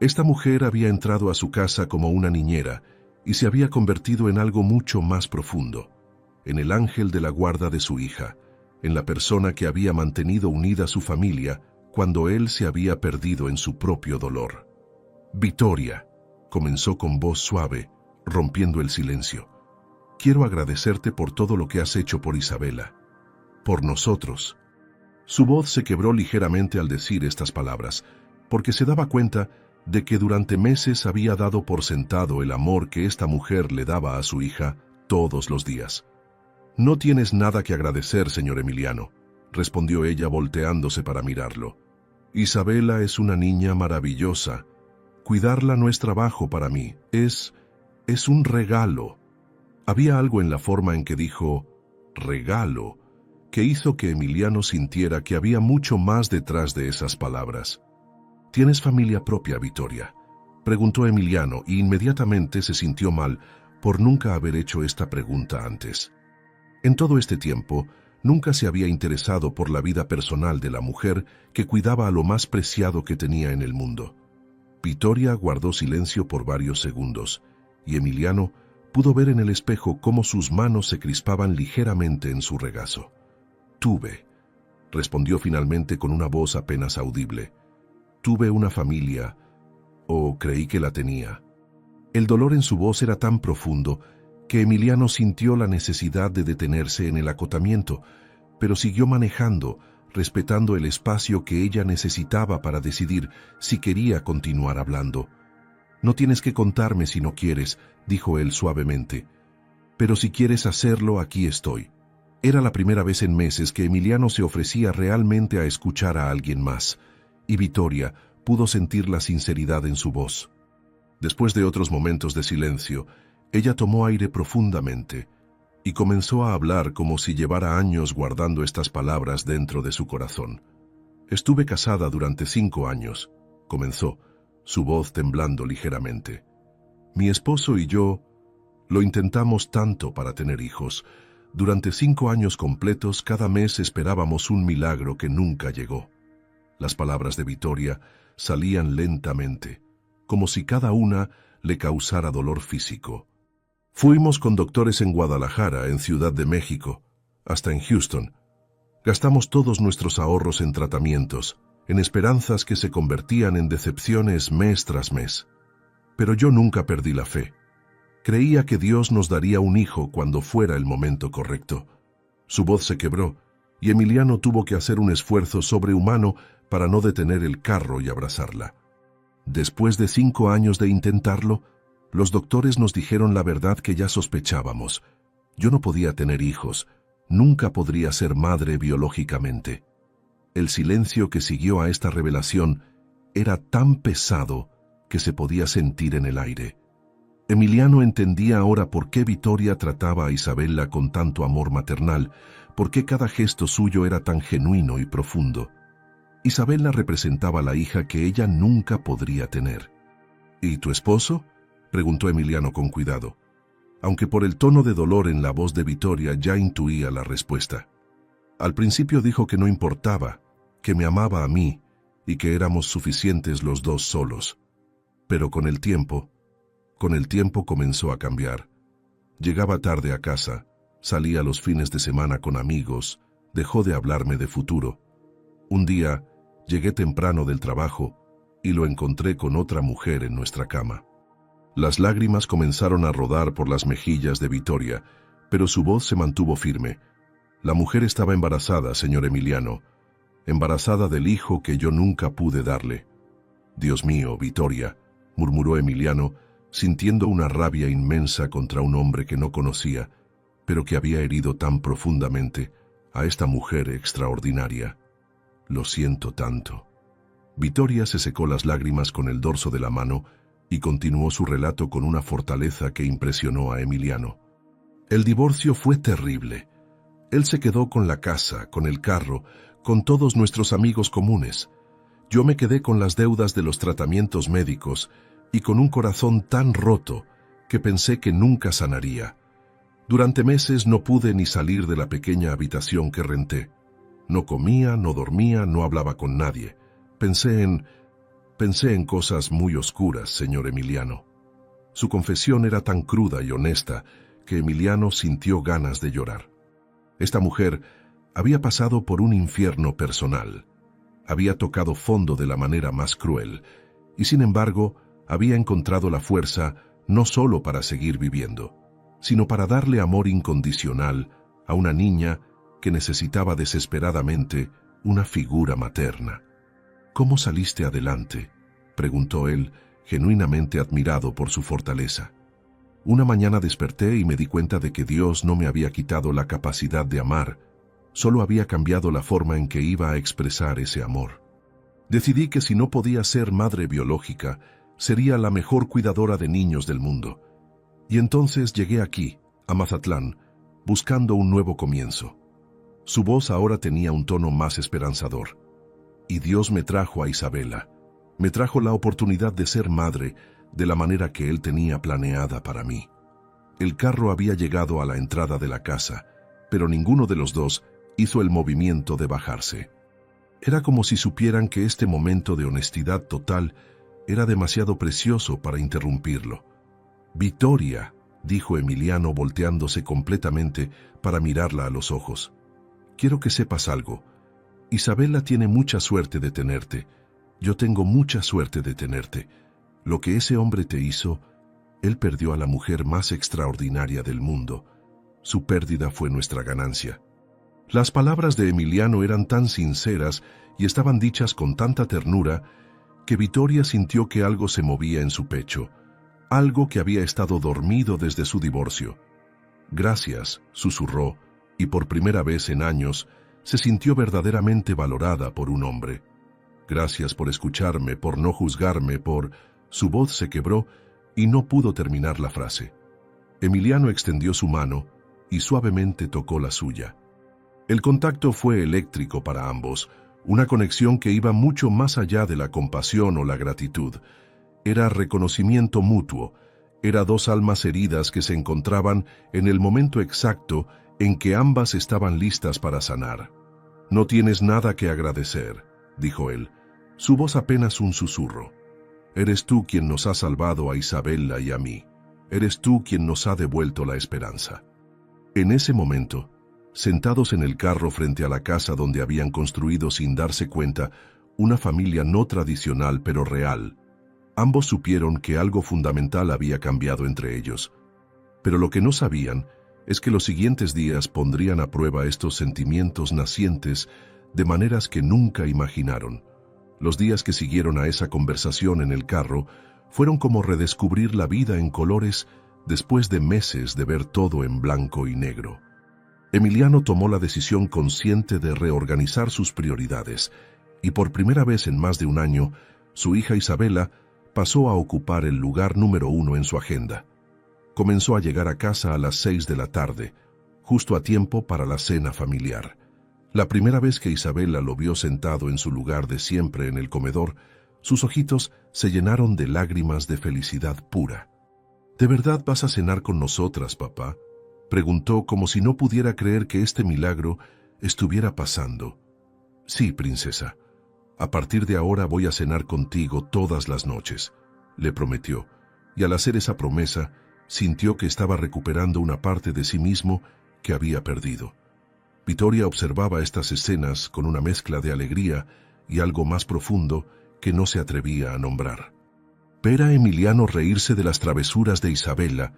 A: Esta mujer había entrado a su casa como una niñera y se había convertido en algo mucho más profundo, en el ángel de la guarda de su hija, en la persona que había mantenido unida a su familia cuando él se había perdido en su propio dolor. Victoria, comenzó con voz suave, rompiendo el silencio. Quiero agradecerte por todo lo que has hecho por Isabela, por nosotros. Su voz se quebró ligeramente al decir estas palabras, porque se daba cuenta de que durante meses había dado por sentado el amor que esta mujer le daba a su hija todos los días. No tienes nada que agradecer, señor Emiliano, respondió ella volteándose para mirarlo. Isabela es una niña maravillosa. Cuidarla no es trabajo para mí, es un regalo. Había algo en la forma en que dijo regalo que hizo que Emiliano sintiera que había mucho más detrás de esas palabras. ¿Tienes familia propia, Victoria?, preguntó Emiliano, y inmediatamente se sintió mal por nunca haber hecho esta pregunta antes. En todo este tiempo, nunca se había interesado por la vida personal de la mujer que cuidaba a lo más preciado que tenía en el mundo. Victoria guardó silencio por varios segundos, y Emiliano pudo ver en el espejo cómo sus manos se crispaban ligeramente en su regazo. Tuve, respondió finalmente con una voz apenas audible. Tuve una familia, o creí que la tenía. El dolor en su voz era tan profundo que Emiliano sintió la necesidad de detenerse en el acotamiento, pero siguió manejando, respetando el espacio que ella necesitaba para decidir si quería continuar hablando. No tienes que contarme si no quieres, dijo él suavemente. Pero si quieres hacerlo, aquí estoy. Era la primera vez en meses que Emiliano se ofrecía realmente a escuchar a alguien más, y Victoria pudo sentir la sinceridad en su voz. Después de otros momentos de silencio, ella tomó aire profundamente y comenzó a hablar como si llevara años guardando estas palabras dentro de su corazón. Estuve casada durante 5 años, comenzó, su voz temblando ligeramente. Mi esposo y yo lo intentamos tanto para tener hijos. Durante 5 años completos, cada mes esperábamos un milagro que nunca llegó. Las palabras de Victoria salían lentamente, como si cada una le causara dolor físico. Fuimos con doctores en Guadalajara, en Ciudad de México, hasta en Houston. Gastamos todos nuestros ahorros en tratamientos, en esperanzas que se convertían en decepciones mes tras mes. Pero yo nunca perdí la fe. Creía que Dios nos daría un hijo cuando fuera el momento correcto. Su voz se quebró, y Emiliano tuvo que hacer un esfuerzo sobrehumano para no detener el carro y abrazarla. Después de 5 años de intentarlo, los doctores nos dijeron la verdad que ya sospechábamos. Yo no podía tener hijos, nunca podría ser madre biológicamente. El silencio que siguió a esta revelación era tan pesado que se podía sentir en el aire. Emiliano entendía ahora por qué Victoria trataba a Isabela con tanto amor maternal, por qué cada gesto suyo era tan genuino y profundo. Isabela representaba la hija que ella nunca podría tener. ¿Y tu esposo?, preguntó Emiliano con cuidado, aunque por el tono de dolor en la voz de Victoria ya intuía la respuesta. Al principio dijo que no importaba, que me amaba a mí y que éramos suficientes los dos solos. Pero con el tiempo comenzó a cambiar. Llegaba tarde a casa, salía los fines de semana con amigos, dejó de hablarme de futuro. Un día, llegué temprano del trabajo y lo encontré con otra mujer en nuestra cama. Las lágrimas comenzaron a rodar por las mejillas de Victoria, pero su voz se mantuvo firme. La mujer estaba embarazada, señor Emiliano, embarazada del hijo que yo nunca pude darle. Dios mío, Victoria, murmuró Emiliano, sintiendo una rabia inmensa contra un hombre que no conocía, pero que había herido tan profundamente, a esta mujer extraordinaria. Lo siento tanto. Vittoria se secó las lágrimas con el dorso de la mano y continuó su relato con una fortaleza que impresionó a Emiliano. El divorcio fue terrible. Él se quedó con la casa, con el carro, con todos nuestros amigos comunes. Yo me quedé con las deudas de los tratamientos médicos y con un corazón tan roto que pensé que nunca sanaría. Durante meses no pude ni salir de la pequeña habitación que renté. No comía, no dormía, no hablaba con nadie. Pensé en cosas muy oscuras, señor Emiliano. Su confesión era tan cruda y honesta que Emiliano sintió ganas de llorar. Esta mujer había pasado por un infierno personal. Había tocado fondo de la manera más cruel y, sin embargo, había encontrado la fuerza no solo para seguir viviendo, sino para darle amor incondicional a una niña que necesitaba desesperadamente una figura materna. ¿Cómo saliste adelante?, preguntó él, genuinamente admirado por su fortaleza. Una mañana desperté y me di cuenta de que Dios no me había quitado la capacidad de amar, solo había cambiado la forma en que iba a expresar ese amor. Decidí que si no podía ser madre biológica, sería la mejor cuidadora de niños del mundo. Y entonces llegué aquí, a Mazatlán, buscando un nuevo comienzo. Su voz ahora tenía un tono más esperanzador. Y Dios me trajo a Isabela. Me trajo la oportunidad de ser madre de la manera que Él tenía planeada para mí. El carro había llegado a la entrada de la casa, pero ninguno de los dos hizo el movimiento de bajarse. Era como si supieran que este momento de honestidad total era demasiado precioso para interrumpirlo. «Vittoria», dijo Emiliano volteándose completamente para mirarla a los ojos. «Quiero que sepas algo. Isabela tiene mucha suerte de tenerte. Yo tengo mucha suerte de tenerte. Lo que ese hombre te hizo, él perdió a la mujer más extraordinaria del mundo. Su pérdida fue nuestra ganancia». Las palabras de Emiliano eran tan sinceras y estaban dichas con tanta ternura que Vittoria sintió que algo se movía en su pecho, algo que había estado dormido desde su divorcio. «Gracias», susurró, y por primera vez en años se sintió verdaderamente valorada por un hombre. «Gracias por escucharme, por no juzgarme, por...» Su voz se quebró y no pudo terminar la frase. Emiliano extendió su mano y suavemente tocó la suya. El contacto fue eléctrico para ambos, una conexión que iba mucho más allá de la compasión o la gratitud. Era reconocimiento mutuo, era dos almas heridas que se encontraban en el momento exacto en que ambas estaban listas para sanar. «No tienes nada que agradecer», dijo él, su voz apenas un susurro. «Eres tú quien nos ha salvado a Isabela y a mí. Eres tú quien nos ha devuelto la esperanza». En ese momento, sentados en el carro frente a la casa donde habían construido sin darse cuenta una familia no tradicional pero real, ambos supieron que algo fundamental había cambiado entre ellos. Pero lo que no sabían es que los siguientes días pondrían a prueba estos sentimientos nacientes de maneras que nunca imaginaron. Los días que siguieron a esa conversación en el carro fueron como redescubrir la vida en colores después de meses de ver todo en blanco y negro. Emiliano tomó la decisión consciente de reorganizar sus prioridades y por primera vez en más de un año, su hija Isabela pasó a ocupar el lugar número 1 en su agenda. Comenzó a llegar a casa a las 6 de la tarde, justo a tiempo para la cena familiar. La primera vez que Isabela lo vio sentado en su lugar de siempre en el comedor, sus ojitos se llenaron de lágrimas de felicidad pura. «¿De verdad vas a cenar con nosotras, papá?», preguntó como si no pudiera creer que este milagro estuviera pasando. «Sí, princesa. A partir de ahora voy a cenar contigo todas las noches», le prometió, y al hacer esa promesa, sintió que estaba recuperando una parte de sí mismo que había perdido. Vittoria observaba estas escenas con una mezcla de alegría y algo más profundo que no se atrevía a nombrar. Ver a Emiliano reírse de las travesuras de Isabela,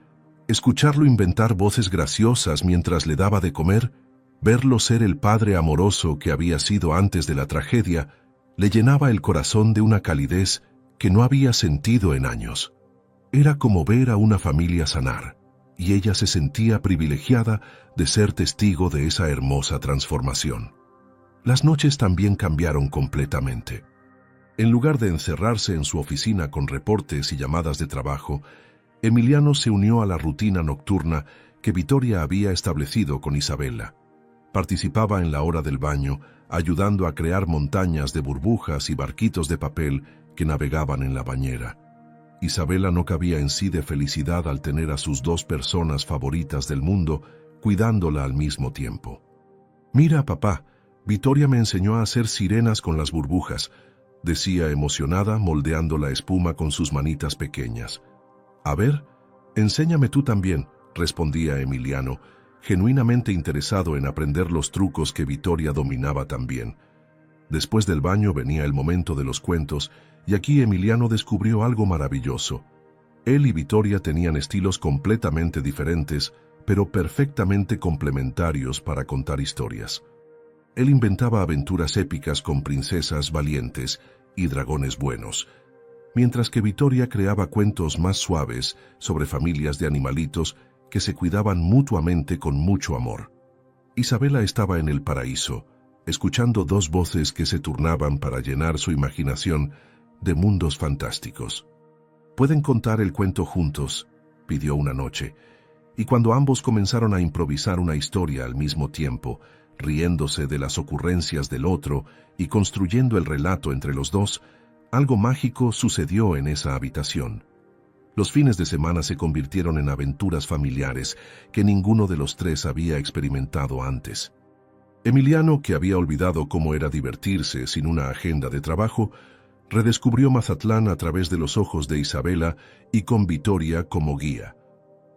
A: escucharlo inventar voces graciosas mientras le daba de comer, verlo ser el padre amoroso que había sido antes de la tragedia, le llenaba el corazón de una calidez que no había sentido en años. Era como ver a una familia sanar, y ella se sentía privilegiada de ser testigo de esa hermosa transformación. Las noches también cambiaron completamente. En lugar de encerrarse en su oficina con reportes y llamadas de trabajo, Emiliano se unió a la rutina nocturna que Vittoria había establecido con Isabella. Participaba en la hora del baño, ayudando a crear montañas de burbujas y barquitos de papel que navegaban en la bañera. Isabella no cabía en sí de felicidad al tener a sus dos personas favoritas del mundo cuidándola al mismo tiempo. «Mira, papá, Vittoria me enseñó a hacer sirenas con las burbujas», decía emocionada, moldeando la espuma con sus manitas pequeñas. «A ver, enséñame tú también», respondía Emiliano, genuinamente interesado en aprender los trucos que Vittoria dominaba tan bien. Después del baño venía el momento de los cuentos, y aquí Emiliano descubrió algo maravilloso. Él y Vittoria tenían estilos completamente diferentes, pero perfectamente complementarios para contar historias. Él inventaba aventuras épicas con princesas valientes y dragones buenos, mientras que Vittoria creaba cuentos más suaves sobre familias de animalitos que se cuidaban mutuamente con mucho amor. Isabella estaba en el paraíso, escuchando dos voces que se turnaban para llenar su imaginación de mundos fantásticos. «¿Pueden contar el cuento juntos?», pidió una noche, y cuando ambos comenzaron a improvisar una historia al mismo tiempo, riéndose de las ocurrencias del otro y construyendo el relato entre los dos, algo mágico sucedió en esa habitación. Los fines de semana se convirtieron en aventuras familiares que ninguno de los tres había experimentado antes. Emiliano, que había olvidado cómo era divertirse sin una agenda de trabajo, redescubrió Mazatlán a través de los ojos de Isabella y con Vittoria como guía.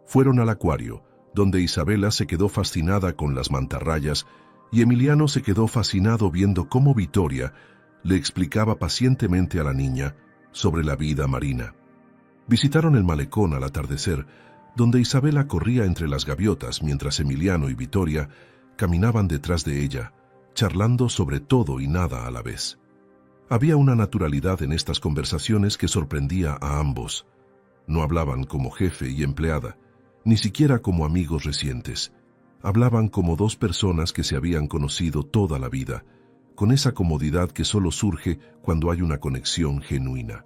A: Fueron al acuario, donde Isabella se quedó fascinada con las mantarrayas y Emiliano se quedó fascinado viendo cómo Vittoria le explicaba pacientemente a la niña sobre la vida marina. Visitaron el malecón al atardecer, donde Isabella corría entre las gaviotas mientras Emiliano y Vittoria caminaban detrás de ella, charlando sobre todo y nada a la vez. Había una naturalidad en estas conversaciones que sorprendía a ambos. No hablaban como jefe y empleada, ni siquiera como amigos recientes. Hablaban como dos personas que se habían conocido toda la vida, con esa comodidad que solo surge cuando hay una conexión genuina.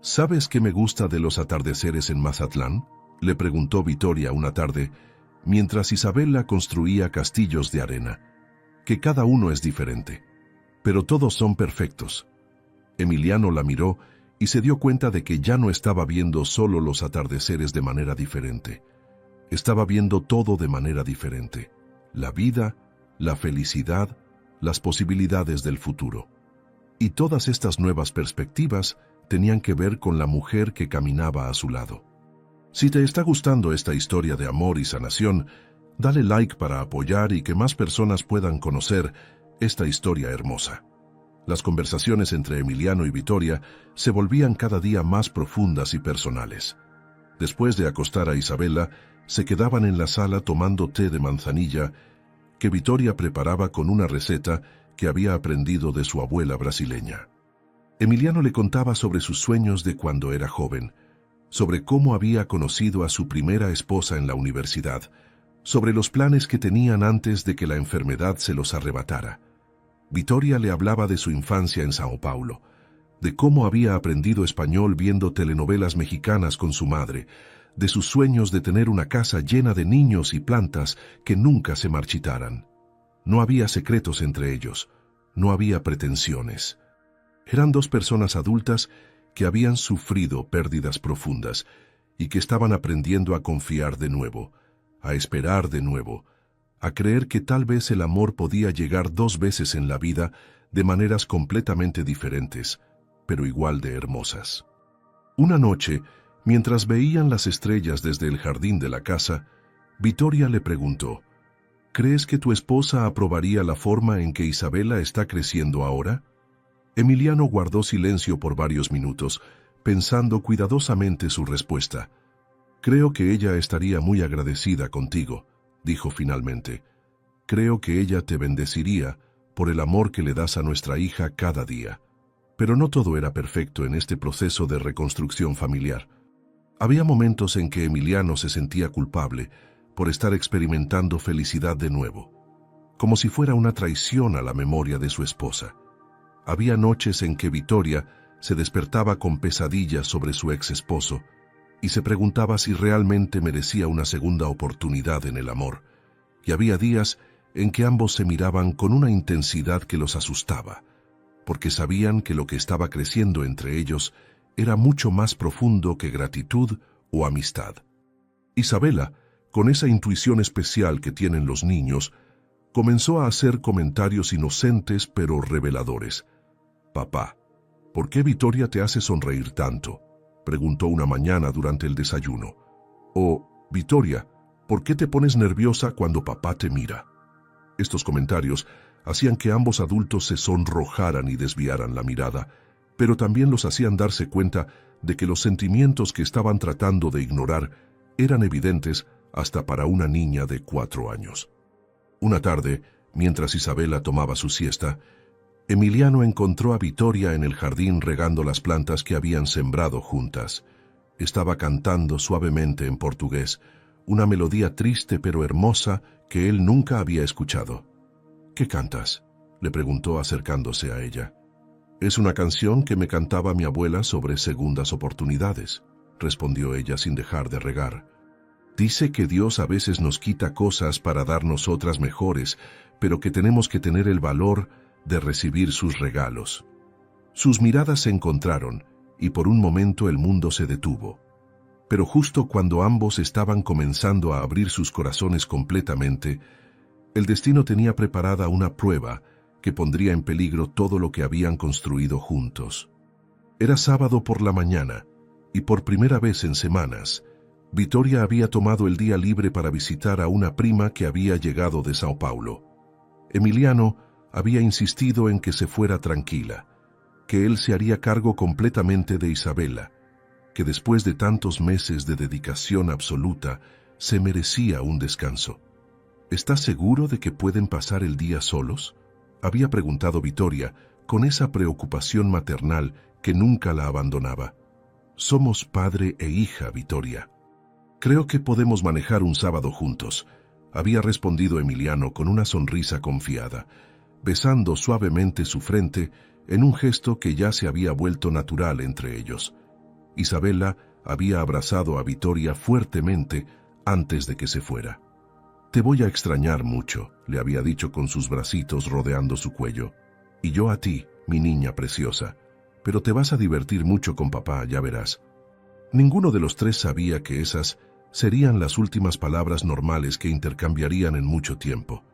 A: «¿Sabes qué me gusta de los atardeceres en Mazatlán?», le preguntó Vittoria una tarde, mientras Isabella construía castillos de arena. «Que cada uno es diferente, pero todos son perfectos». Emiliano la miró y se dio cuenta de que ya no estaba viendo solo los atardeceres de manera diferente. Estaba viendo todo de manera diferente: la vida, la felicidad, las posibilidades del futuro. Y todas estas nuevas perspectivas tenían que ver con la mujer que caminaba a su lado. Si te está gustando esta historia de amor y sanación, dale like para apoyar y que más personas puedan conocer esta historia hermosa. Las conversaciones entre Emiliano y Vittoria se volvían cada día más profundas y personales. Después de acostar a Isabella, se quedaban en la sala tomando té de manzanilla que Vittoria preparaba con una receta que había aprendido de su abuela brasileña. Emiliano le contaba sobre sus sueños de cuando era joven, sobre cómo había conocido a su primera esposa en la universidad, sobre los planes que tenían antes de que la enfermedad se los arrebatara. Vittoria le hablaba de su infancia en Sao Paulo, de cómo había aprendido español viendo telenovelas mexicanas con su madre, de sus sueños de tener una casa llena de niños y plantas que nunca se marchitaran. No había secretos entre ellos, no había pretensiones. Eran dos personas adultas que habían sufrido pérdidas profundas y que estaban aprendiendo a confiar de nuevo, a esperar de nuevo, a creer que tal vez el amor podía llegar dos veces en la vida de maneras completamente diferentes, pero igual de hermosas. Una noche, mientras veían las estrellas desde el jardín de la casa, Vittoria le preguntó: «¿Crees que tu esposa aprobaría la forma en que Isabella está creciendo ahora?». Emiliano guardó silencio por varios minutos, pensando cuidadosamente su respuesta. «Creo que ella estaría muy agradecida contigo», dijo finalmente. «Creo que ella te bendeciría por el amor que le das a nuestra hija cada día». Pero no todo era perfecto en este proceso de reconstrucción familiar. Había momentos en que Emiliano se sentía culpable por estar experimentando felicidad de nuevo, como si fuera una traición a la memoria de su esposa. Había noches en que Vittoria se despertaba con pesadillas sobre su ex esposo y se preguntaba si realmente merecía una segunda oportunidad en el amor, y había días en que ambos se miraban con una intensidad que los asustaba, porque sabían que lo que estaba creciendo entre ellos era mucho más profundo que gratitud o amistad. Isabela, con esa intuición especial que tienen los niños, comenzó a hacer comentarios inocentes pero reveladores. «Papá, ¿por qué Vittoria te hace sonreír tanto?», preguntó una mañana durante el desayuno. O, «Vittoria, ¿por qué te pones nerviosa cuando papá te mira?». Estos comentarios hacían que ambos adultos se sonrojaran y desviaran la mirada, pero también los hacían darse cuenta de que los sentimientos que estaban tratando de ignorar eran evidentes hasta para una niña de 4 años. Una tarde, mientras Isabela tomaba su siesta, Emiliano encontró a Vittoria en el jardín regando las plantas que habían sembrado juntas. Estaba cantando suavemente en portugués, una melodía triste pero hermosa que él nunca había escuchado. «¿Qué cantas?», le preguntó acercándose a ella. «Es una canción que me cantaba mi abuela sobre segundas oportunidades», respondió ella sin dejar de regar. «Dice que Dios a veces nos quita cosas para darnos otras mejores, pero que tenemos que tener el valor de recibir sus regalos». Sus miradas se encontraron y por un momento el mundo se detuvo. Pero justo cuando ambos estaban comenzando a abrir sus corazones completamente, el destino tenía preparada una prueba que pondría en peligro todo lo que habían construido juntos. Era sábado por la mañana, y por primera vez en semanas, Vittoria había tomado el día libre para visitar a una prima que había llegado de Sao Paulo. Emiliano había insistido en que se fuera tranquila, que él se haría cargo completamente de Isabela, que después de tantos meses de dedicación absoluta, se merecía un descanso. «¿Estás seguro de que pueden pasar el día solos?», había preguntado Vittoria, con esa preocupación maternal que nunca la abandonaba. «Somos padre e hija, Vittoria. Creo que podemos manejar un sábado juntos», había respondido Emiliano con una sonrisa confiada, besando suavemente su frente en un gesto que ya se había vuelto natural entre ellos. Isabela había abrazado a Vittoria fuertemente antes de que se fuera. «Te voy a extrañar mucho», le había dicho con sus bracitos rodeando su cuello. «Y yo a ti, mi niña preciosa. Pero te vas a divertir mucho con papá, ya verás». Ninguno de los tres sabía que esas serían las últimas palabras normales que intercambiarían en mucho tiempo.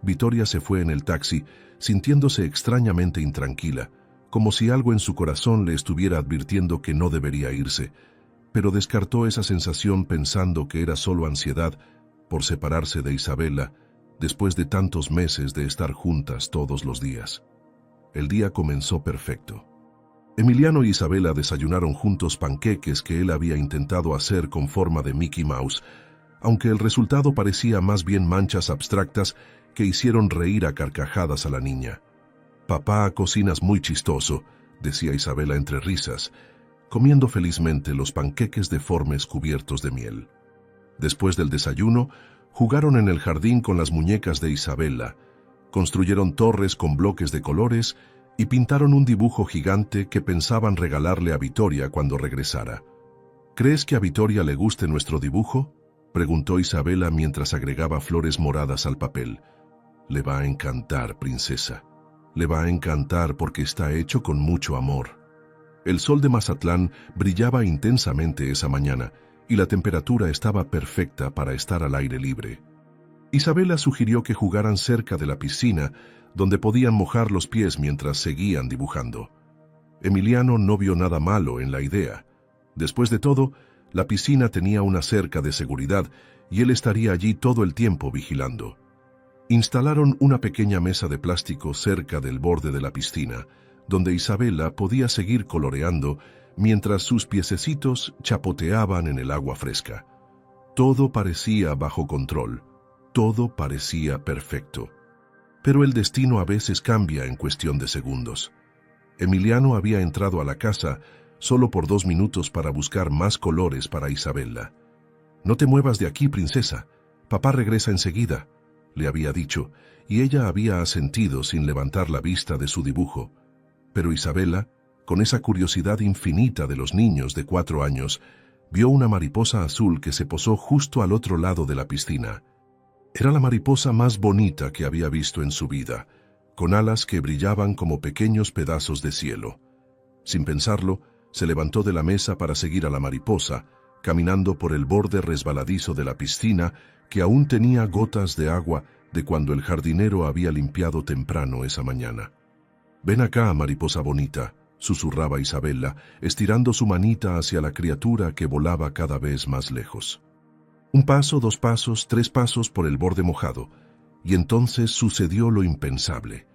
A: Vittoria se fue en el taxi, sintiéndose extrañamente intranquila, como si algo en su corazón le estuviera advirtiendo que no debería irse, pero descartó esa sensación pensando que era solo ansiedad por separarse de Isabela después de tantos meses de estar juntas todos los días. El día comenzó perfecto. Emiliano y Isabela desayunaron juntos panqueques que él había intentado hacer con forma de Mickey Mouse, aunque el resultado parecía más bien manchas abstractas que hicieron reír a carcajadas a la niña. «Papá, cocinas muy chistoso», decía Isabela entre risas, comiendo felizmente los panqueques deformes cubiertos de miel. Después del desayuno, jugaron en el jardín con las muñecas de Isabela, construyeron torres con bloques de colores y pintaron un dibujo gigante que pensaban regalarle a Vittoria cuando regresara. «¿Crees que a Vittoria le guste nuestro dibujo?», preguntó Isabela mientras agregaba flores moradas al papel. «Le va a encantar, princesa. Le va a encantar porque está hecho con mucho amor». El sol de Mazatlán brillaba intensamente esa mañana y la temperatura estaba perfecta para estar al aire libre. Isabela sugirió que jugaran cerca de la piscina, donde podían mojar los pies mientras seguían dibujando. Emiliano no vio nada malo en la idea. Después de todo, la piscina tenía una cerca de seguridad y él estaría allí todo el tiempo vigilando. Instalaron una pequeña mesa de plástico cerca del borde de la piscina, donde Isabela podía seguir coloreando mientras sus piececitos chapoteaban en el agua fresca. Todo parecía bajo control, todo parecía perfecto. Pero el destino a veces cambia en cuestión de segundos. Emiliano había entrado a la casa solo por 2 minutos para buscar más colores para Isabella. «No te muevas de aquí, princesa. Papá regresa enseguida», le había dicho, y ella había asentido sin levantar la vista de su dibujo. Pero Isabella, con esa curiosidad infinita de los niños de 4 años, vio una mariposa azul que se posó justo al otro lado de la piscina. Era la mariposa más bonita que había visto en su vida, con alas que brillaban como pequeños pedazos de cielo. Sin pensarlo, se levantó de la mesa para seguir a la mariposa, caminando por el borde resbaladizo de la piscina que aún tenía gotas de agua de cuando el jardinero había limpiado temprano esa mañana. «Ven acá, mariposa bonita», susurraba Isabella, estirando su manita hacia la criatura que volaba cada vez más lejos. 1 paso, 2 pasos, 3 pasos por el borde mojado, y entonces sucedió lo impensable.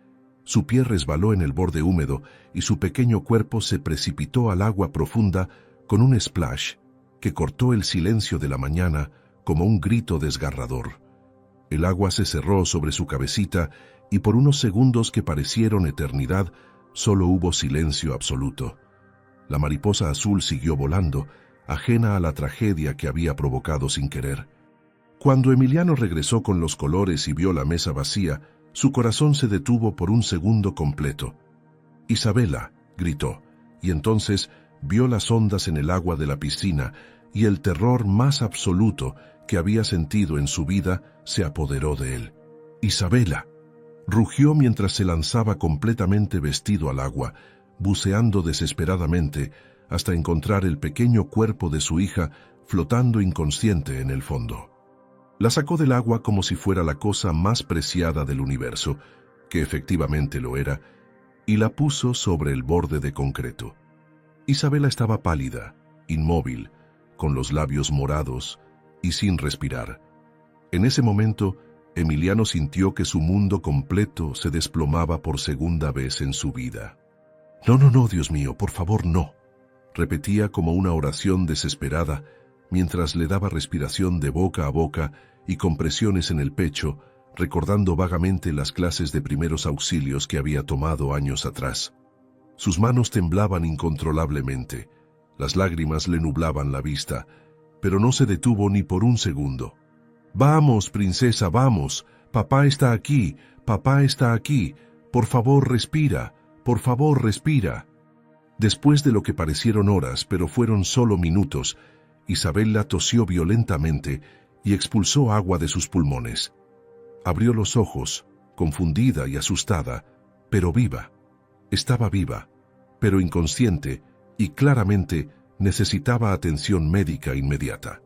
A: Su pie resbaló en el borde húmedo y su pequeño cuerpo se precipitó al agua profunda con un splash que cortó el silencio de la mañana como un grito desgarrador. El agua se cerró sobre su cabecita y por unos segundos que parecieron eternidad, solo hubo silencio absoluto. La mariposa azul siguió volando, ajena a la tragedia que había provocado sin querer. Cuando Emiliano regresó con los colores y vio la mesa vacía, su corazón se detuvo por un segundo completo. «Isabella», gritó, y entonces vio las ondas en el agua de la piscina y el terror más absoluto que había sentido en su vida se apoderó de él. «Isabella», rugió mientras se lanzaba completamente vestido al agua, buceando desesperadamente hasta encontrar el pequeño cuerpo de su hija flotando inconsciente en el fondo. La sacó del agua como si fuera la cosa más preciada del universo, que efectivamente lo era, y la puso sobre el borde de concreto. Isabella estaba pálida, inmóvil, con los labios morados y sin respirar. En ese momento, Emiliano sintió que su mundo completo se desplomaba por segunda vez en su vida. «No, no, no, Dios mío, por favor, no», repetía como una oración desesperada, mientras le daba respiración de boca a boca y compresiones en el pecho, recordando vagamente las clases de primeros auxilios que había tomado años atrás. Sus manos temblaban incontrolablemente, las lágrimas le nublaban la vista, pero no se detuvo ni por un segundo. «Vamos, princesa, vamos, papá está aquí, por favor respira, por favor respira». Después de lo que parecieron horas, pero fueron solo minutos, Isabella tosió violentamente y expulsó agua de sus pulmones. Abrió los ojos, confundida y asustada, pero viva. Estaba viva, pero inconsciente y claramente necesitaba atención médica inmediata.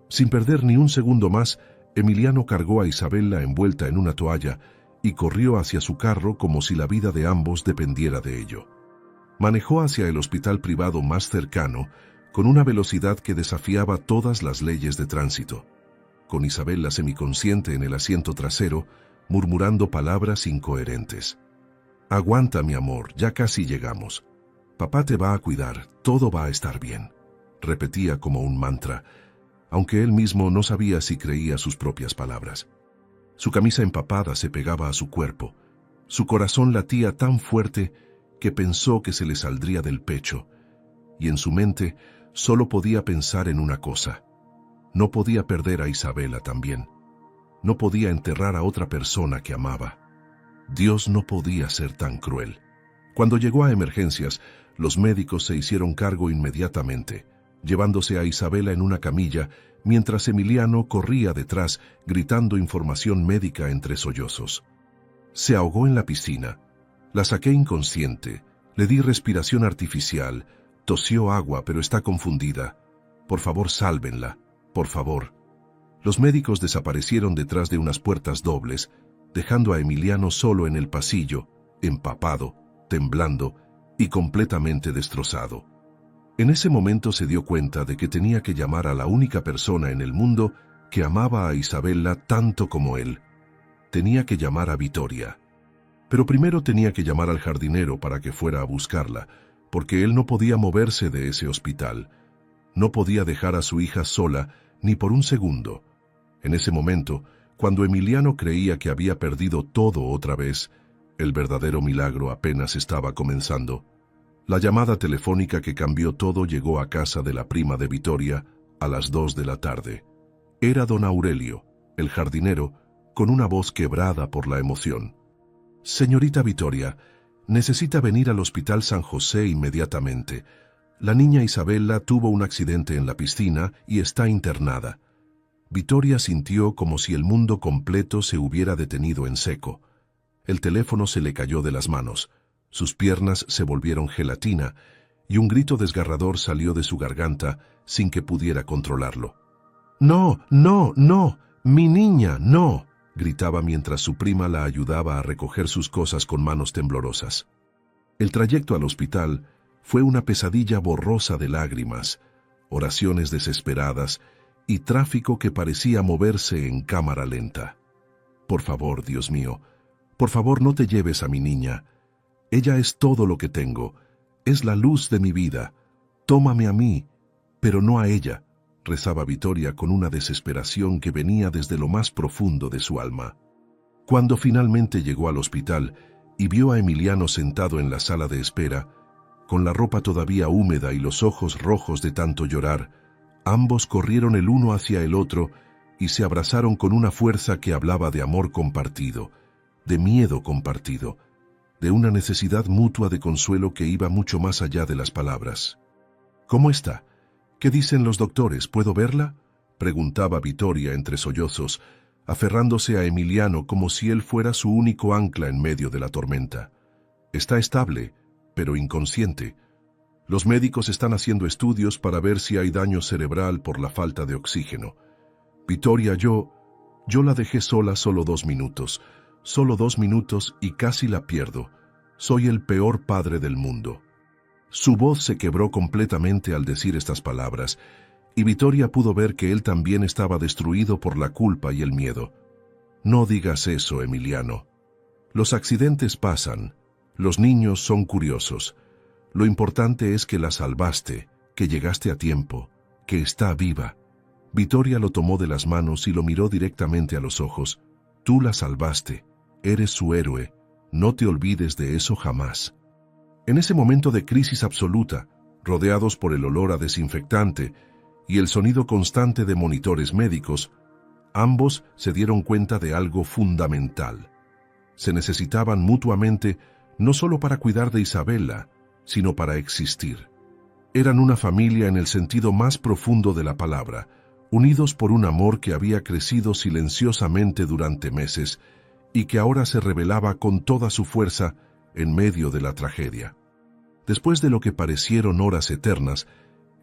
A: Sin perder ni un segundo más, Emiliano cargó a Isabella envuelta en una toalla y corrió hacia su carro como si la vida de ambos dependiera de ello. Manejó hacia el hospital privado más cercano con una velocidad que desafiaba todas las leyes de tránsito, con Isabella semiconsciente en el asiento trasero, murmurando palabras incoherentes. «Aguanta, mi amor, ya casi llegamos. Papá te va a cuidar, todo va a estar bien», repetía como un mantra, aunque él mismo no sabía si creía sus propias palabras. Su camisa empapada se pegaba a su cuerpo. Su corazón latía tan fuerte que pensó que se le saldría del pecho, y en su mente solo podía pensar en una cosa. No podía perder a Isabella también. No podía enterrar a otra persona que amaba. Dios no podía ser tan cruel. Cuando llegó a emergencias, los médicos se hicieron cargo inmediatamente, llevándose a Isabella en una camilla, mientras Emiliano corría detrás, gritando información médica entre sollozos. Se ahogó en la piscina. La saqué inconsciente, le di respiración artificial, tosió agua, pero está confundida. Por favor, sálvenla, por favor. Los médicos desaparecieron detrás de unas puertas dobles, dejando a Emiliano solo en el pasillo, empapado, temblando y completamente destrozado. En ese momento se dio cuenta de que tenía que llamar a la única persona en el mundo que amaba a Isabella tanto como él. Tenía que llamar a Vittoria. Pero primero tenía que llamar al jardinero para que fuera a buscarla, porque él no podía moverse de ese hospital. No podía dejar a su hija sola ni por un segundo. En ese momento, cuando Emiliano creía que había perdido todo otra vez, el verdadero milagro apenas estaba comenzando. La llamada telefónica que cambió todo llegó a casa de la prima de Vittoria a las 2 de la tarde. Era don Aurelio, el jardinero, con una voz quebrada por la emoción. «Señorita Vittoria, necesita venir al Hospital San José inmediatamente. La niña Isabella tuvo un accidente en la piscina y está internada». Vittoria sintió como si el mundo completo se hubiera detenido en seco. El teléfono se le cayó de las manos, sus piernas se volvieron gelatina y un grito desgarrador salió de su garganta sin que pudiera controlarlo. «No, no, no, mi niña, no», gritaba mientras su prima la ayudaba a recoger sus cosas con manos temblorosas. El trayecto al hospital fue una pesadilla borrosa de lágrimas, oraciones desesperadas y tráfico que parecía moverse en cámara lenta. «Por favor, Dios mío, por favor no te lleves a mi niña. Ella es todo lo que tengo, es la luz de mi vida. Tómame a mí, pero no a ella», rezaba Vittoria con una desesperación que venía desde lo más profundo de su alma. Cuando finalmente llegó al hospital y vio a Emiliano sentado en la sala de espera, con la ropa todavía húmeda y los ojos rojos de tanto llorar, ambos corrieron el uno hacia el otro y se abrazaron con una fuerza que hablaba de amor compartido, de miedo compartido, de una necesidad mutua de consuelo que iba mucho más allá de las palabras. «¿Cómo está? ¿Qué dicen los doctores? ¿Puedo verla?», preguntaba Vittoria entre sollozos, aferrándose a Emiliano como si él fuera su único ancla en medio de la tormenta. «Está estable, pero inconsciente. Los médicos están haciendo estudios para ver si hay daño cerebral por la falta de oxígeno. Vittoria, yo la dejé sola solo 2 minutos. Solo 2 minutos y casi la pierdo. Soy el peor padre del mundo». Su voz se quebró completamente al decir estas palabras, y Vittoria pudo ver que él también estaba destruido por la culpa y el miedo. «No digas eso, Emiliano. Los accidentes pasan. Los niños son curiosos. Lo importante es que la salvaste, que llegaste a tiempo, que está viva». Vittoria lo tomó de las manos y lo miró directamente a los ojos. «Tú la salvaste. Eres su héroe. No te olvides de eso jamás». En ese momento de crisis absoluta, rodeados por el olor a desinfectante y el sonido constante de monitores médicos, ambos se dieron cuenta de algo fundamental. Se necesitaban mutuamente no solo para cuidar de Isabella, sino para existir. Eran una familia en el sentido más profundo de la palabra, unidos por un amor que había crecido silenciosamente durante meses y que ahora se revelaba con toda su fuerza en medio de la tragedia. Después de lo que parecieron horas eternas,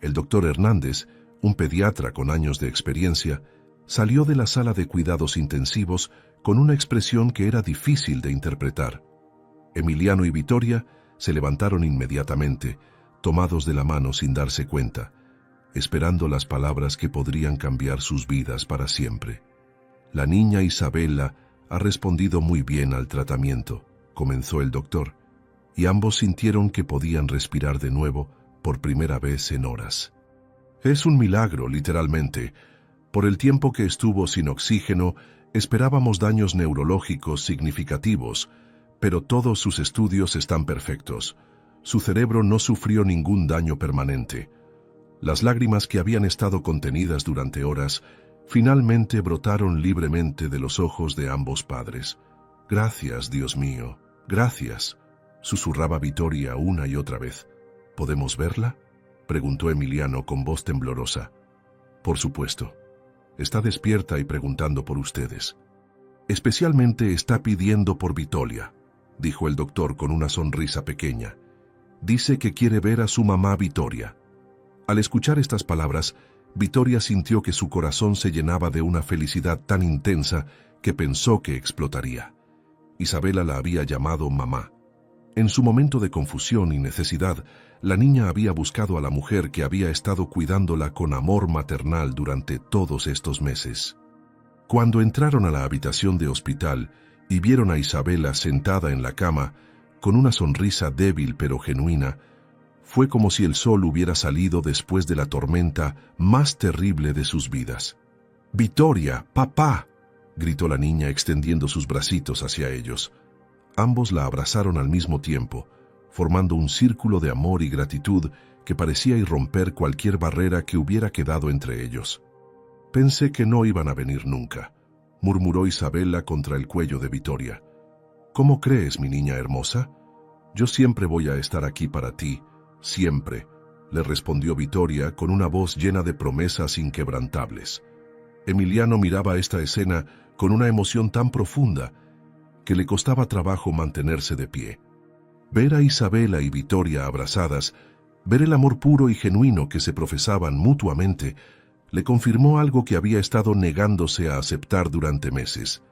A: el doctor Hernández, un pediatra con años de experiencia, salió de la sala de cuidados intensivos con una expresión que era difícil de interpretar. Emiliano y Vittoria se levantaron inmediatamente, tomados de la mano sin darse cuenta, esperando las palabras que podrían cambiar sus vidas para siempre. «La niña Isabella ha respondido muy bien al tratamiento», comenzó el doctor, y ambos sintieron que podían respirar de nuevo por primera vez en horas. «Es un milagro, literalmente. Por el tiempo que estuvo sin oxígeno, esperábamos daños neurológicos significativos, pero todos sus estudios están perfectos. Su cerebro no sufrió ningún daño permanente». Las lágrimas que habían estado contenidas durante horas finalmente brotaron libremente de los ojos de ambos padres. «Gracias, Dios mío, gracias», susurraba Vittoria una y otra vez. «¿Podemos verla?», preguntó Emiliano con voz temblorosa. «Por supuesto. Está despierta y preguntando por ustedes. Especialmente está pidiendo por Vittoria», dijo el doctor con una sonrisa pequeña. «Dice que quiere ver a su mamá Vittoria». Al escuchar estas palabras, Vittoria sintió que su corazón se llenaba de una felicidad tan intensa que pensó que explotaría. Isabella la había llamado mamá. En su momento de confusión y necesidad, la niña había buscado a la mujer que había estado cuidándola con amor maternal durante todos estos meses. Cuando entraron a la habitación de hospital y vieron a Isabella sentada en la cama, con una sonrisa débil pero genuina, fue como si el sol hubiera salido después de la tormenta más terrible de sus vidas. «Vittoria, papá», gritó la niña extendiendo sus bracitos hacia ellos. Ambos la abrazaron al mismo tiempo, formando un círculo de amor y gratitud que parecía irromper cualquier barrera que hubiera quedado entre ellos. «Pensé que no iban a venir nunca», murmuró Isabela contra el cuello de Vittoria. «¿Cómo crees, mi niña hermosa? Yo siempre voy a estar aquí para ti, siempre», le respondió Vittoria con una voz llena de promesas inquebrantables. Emiliano miraba esta escena con una emoción tan profunda que le costaba trabajo mantenerse de pie. Ver a Isabela y Vittoria abrazadas, ver el amor puro y genuino que se profesaban mutuamente, le confirmó algo que había estado negándose a aceptar durante meses.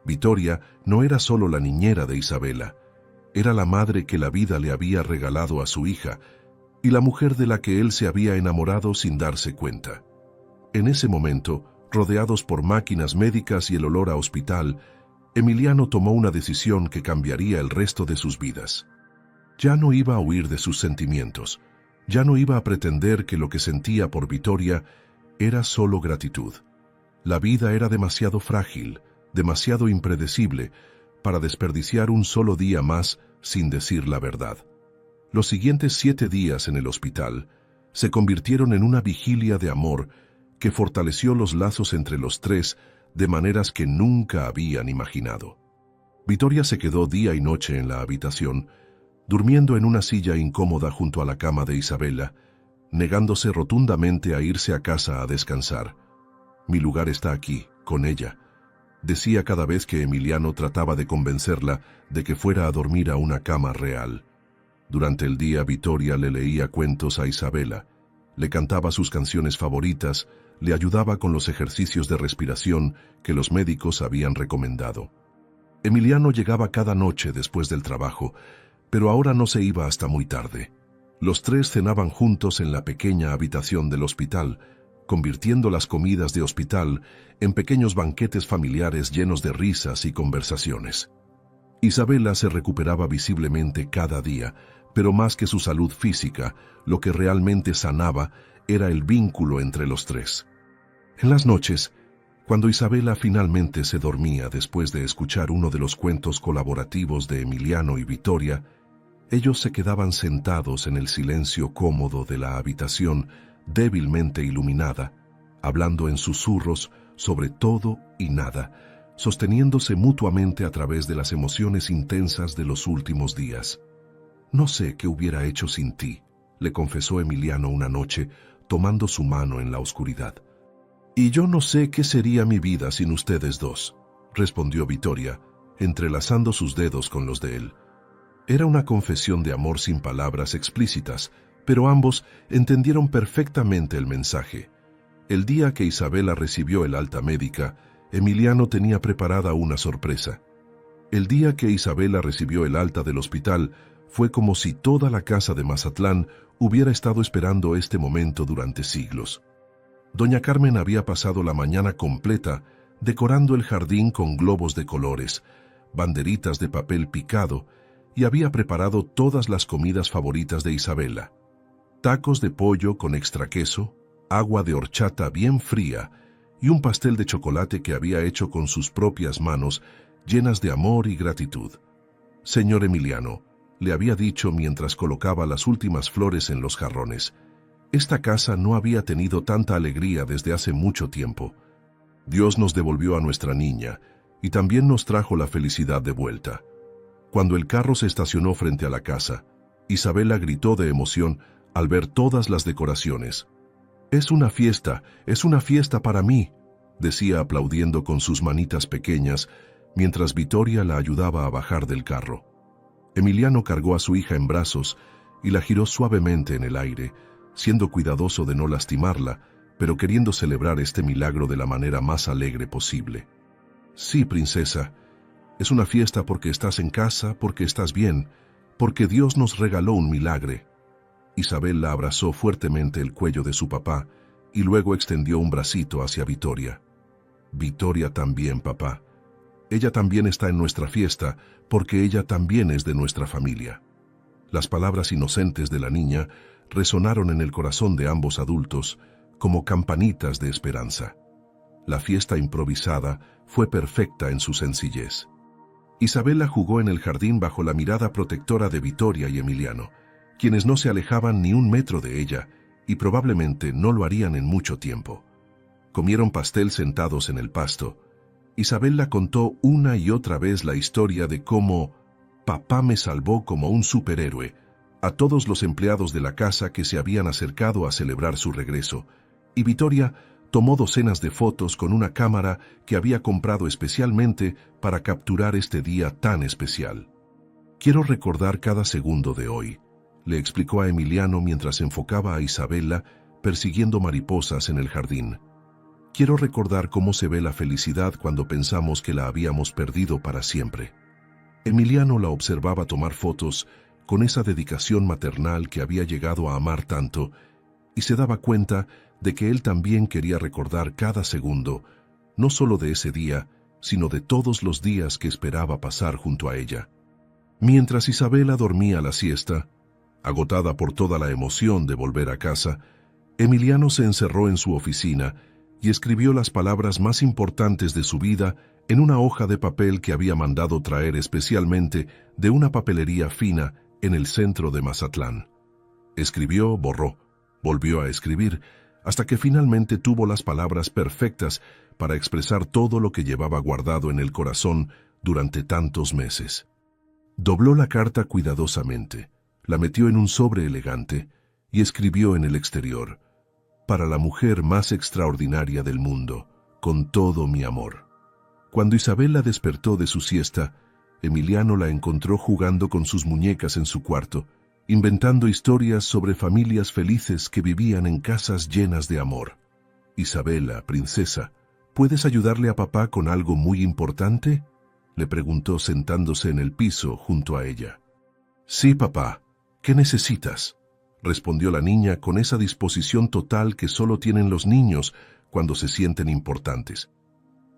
A: Vittoria no era solo la niñera de Isabela, era la madre que la vida le había regalado a su hija y la mujer de la que él se había enamorado sin darse cuenta. En ese momento, rodeados por máquinas médicas y el olor a hospital, Emiliano tomó una decisión que cambiaría el resto de sus vidas. Ya no iba a huir de sus sentimientos, ya no iba a pretender que lo que sentía por Vittoria era solo gratitud. La vida era demasiado frágil, demasiado impredecible, para desperdiciar un solo día más sin decir la verdad. Los siguientes 7 días en el hospital se convirtieron en una vigilia de amor que fortaleció los lazos entre los tres de maneras que nunca habían imaginado. Vittoria se quedó día y noche en la habitación, durmiendo en una silla incómoda junto a la cama de Isabela, negándose rotundamente a irse a casa a descansar. «Mi lugar está aquí, con ella», decía cada vez que Emiliano trataba de convencerla de que fuera a dormir a una cama real. Durante el día Vittoria le leía cuentos a Isabela, le cantaba sus canciones favoritas, le ayudaba con los ejercicios de respiración que los médicos habían recomendado. Emiliano llegaba cada noche después del trabajo, pero ahora no se iba hasta muy tarde. Los tres cenaban juntos en la pequeña habitación del hospital, convirtiendo las comidas de hospital en pequeños banquetes familiares llenos de risas y conversaciones. Isabela se recuperaba visiblemente cada día, pero más que su salud física, lo que realmente sanaba era el vínculo entre los tres. En las noches, cuando Isabela finalmente se dormía después de escuchar uno de los cuentos colaborativos de Emiliano y Vittoria, ellos se quedaban sentados en el silencio cómodo de la habitación débilmente iluminada, hablando en susurros sobre todo y nada, sosteniéndose mutuamente a través de las emociones intensas de los últimos días. «No sé qué hubiera hecho sin ti», le confesó Emiliano una noche, tomando su mano en la oscuridad. «Y yo no sé qué sería mi vida sin ustedes dos», respondió Vittoria, entrelazando sus dedos con los de él. Era una confesión de amor sin palabras explícitas, pero ambos entendieron perfectamente el mensaje. El día que Isabela recibió el alta médica, Emiliano tenía preparada una sorpresa. El día que Isabela recibió el alta del hospital, fue como si toda la casa de Mazatlán hubiera estado esperando este momento durante siglos. Doña Carmen había pasado la mañana completa decorando el jardín con globos de colores, banderitas de papel picado, y había preparado todas las comidas favoritas de Isabela. Tacos de pollo con extra queso, agua de horchata bien fría y un pastel de chocolate que había hecho con sus propias manos, llenas de amor y gratitud. «Señor Emiliano», le había dicho mientras colocaba las últimas flores en los jarrones, «esta casa no había tenido tanta alegría desde hace mucho tiempo. Dios nos devolvió a nuestra niña y también nos trajo la felicidad de vuelta». Cuando el carro se estacionó frente a la casa, Isabela gritó de emoción al ver todas las decoraciones. es una fiesta para mí», decía aplaudiendo con sus manitas pequeñas, mientras Vittoria la ayudaba a bajar del carro. Emiliano cargó a su hija en brazos y la giró suavemente en el aire, siendo cuidadoso de no lastimarla, pero queriendo celebrar este milagro de la manera más alegre posible. «Sí, princesa, es una fiesta porque estás en casa, porque estás bien, porque Dios nos regaló un milagro». Isabela abrazó fuertemente el cuello de su papá y luego extendió un bracito hacia Vittoria. «Vittoria también, papá. Ella también está en nuestra fiesta porque ella también es de nuestra familia». Las palabras inocentes de la niña resonaron en el corazón de ambos adultos como campanitas de esperanza. La fiesta improvisada fue perfecta en su sencillez. Isabela jugó en el jardín bajo la mirada protectora de Vittoria y Emiliano, quienes no se alejaban ni un metro de ella y probablemente no lo harían en mucho tiempo. Comieron pastel sentados en el pasto. Isabela contó una y otra vez la historia de cómo papá me salvó como un superhéroe a todos los empleados de la casa que se habían acercado a celebrar su regreso, y Vittoria tomó docenas de fotos con una cámara que había comprado especialmente para capturar este día tan especial. Quiero recordar cada segundo de hoy, le explicó a Emiliano mientras enfocaba a Isabela persiguiendo mariposas en el jardín. Quiero recordar cómo se ve la felicidad cuando pensamos que la habíamos perdido para siempre. Emiliano la observaba tomar fotos con esa dedicación maternal que había llegado a amar tanto, y se daba cuenta de que él también quería recordar cada segundo, no solo de ese día, sino de todos los días que esperaba pasar junto a ella. Mientras Isabela dormía la siesta, agotada por toda la emoción de volver a casa, Emiliano se encerró en su oficina y escribió las palabras más importantes de su vida en una hoja de papel que había mandado traer especialmente de una papelería fina en el centro de Mazatlán. Escribió, borró, volvió a escribir, hasta que finalmente tuvo las palabras perfectas para expresar todo lo que llevaba guardado en el corazón durante tantos meses. Dobló la carta cuidadosamente, la metió en un sobre elegante y escribió en el exterior: para la mujer más extraordinaria del mundo, con todo mi amor. Cuando Isabela despertó de su siesta, Emiliano la encontró jugando con sus muñecas en su cuarto, inventando historias sobre familias felices que vivían en casas llenas de amor. Isabela, princesa, ¿puedes ayudarle a papá con algo muy importante?, le preguntó sentándose en el piso junto a ella. Sí, papá. ¿Qué necesitas?, respondió la niña con esa disposición total que solo tienen los niños cuando se sienten importantes.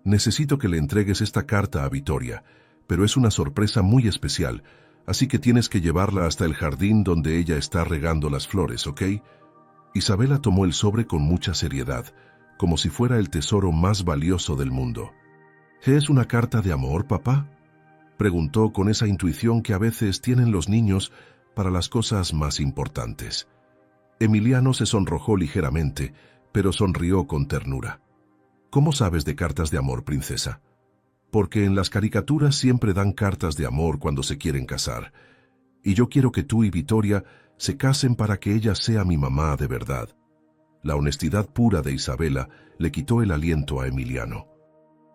A: Necesito que le entregues esta carta a Vittoria, pero es una sorpresa muy especial, así que tienes que llevarla hasta el jardín donde ella está regando las flores, ¿ok? Isabela tomó el sobre con mucha seriedad, como si fuera el tesoro más valioso del mundo. ¿Es una carta de amor, papá?, preguntó con esa intuición que a veces tienen los niños para las cosas más importantes. Emiliano se sonrojó ligeramente, pero sonrió con ternura. ¿Cómo sabes de cartas de amor, princesa? Porque en las caricaturas siempre dan cartas de amor cuando se quieren casar. Y yo quiero que tú y Vittoria se casen para que ella sea mi mamá de verdad. La honestidad pura de Isabela le quitó el aliento a Emiliano.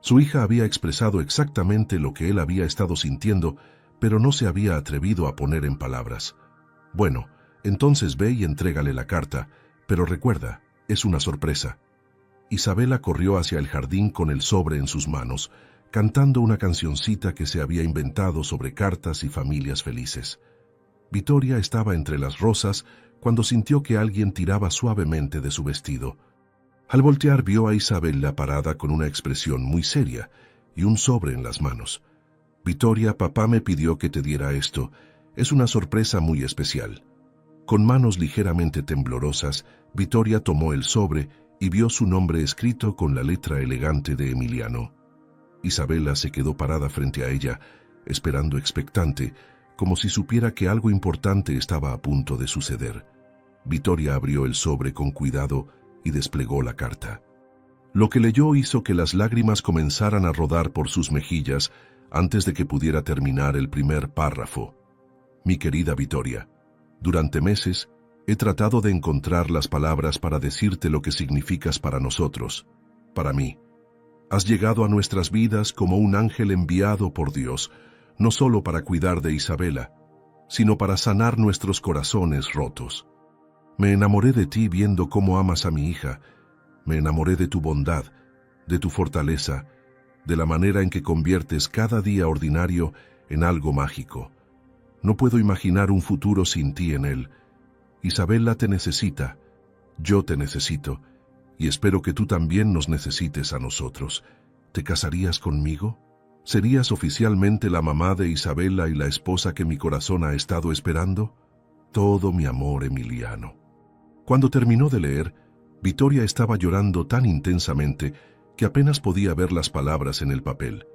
A: Su hija había expresado exactamente lo que él había estado sintiendo, pero no se había atrevido a poner en palabras. Bueno, entonces ve y entrégale la carta, pero recuerda, es una sorpresa. Isabela corrió hacia el jardín con el sobre en sus manos, cantando una cancioncita que se había inventado sobre cartas y familias felices. Vittoria estaba entre las rosas cuando sintió que alguien tiraba suavemente de su vestido. Al voltear vio a Isabela parada con una expresión muy seria y un sobre en las manos. Vittoria, papá me pidió que te diera esto. Es una sorpresa muy especial. Con manos ligeramente temblorosas, Vittoria tomó el sobre y vio su nombre escrito con la letra elegante de Emiliano. Isabela se quedó parada frente a ella, esperando expectante, como si supiera que algo importante estaba a punto de suceder. Vittoria abrió el sobre con cuidado y desplegó la carta. Lo que leyó hizo que las lágrimas comenzaran a rodar por sus mejillas antes de que pudiera terminar el primer párrafo. Mi querida Vittoria, durante meses he tratado de encontrar las palabras para decirte lo que significas para nosotros, para mí. Has llegado a nuestras vidas como un ángel enviado por Dios, no solo para cuidar de Isabela, sino para sanar nuestros corazones rotos. Me enamoré de ti viendo cómo amas a mi hija. Me enamoré de tu bondad, de tu fortaleza, de la manera en que conviertes cada día ordinario en algo mágico. No puedo imaginar un futuro sin ti en él. Isabela te necesita, yo te necesito, y espero que tú también nos necesites a nosotros. ¿Te casarías conmigo? ¿Serías oficialmente la mamá de Isabela y la esposa que mi corazón ha estado esperando? Todo mi amor, Emiliano. Cuando terminó de leer, Vittoria estaba llorando tan intensamente que apenas podía ver las palabras en el papel.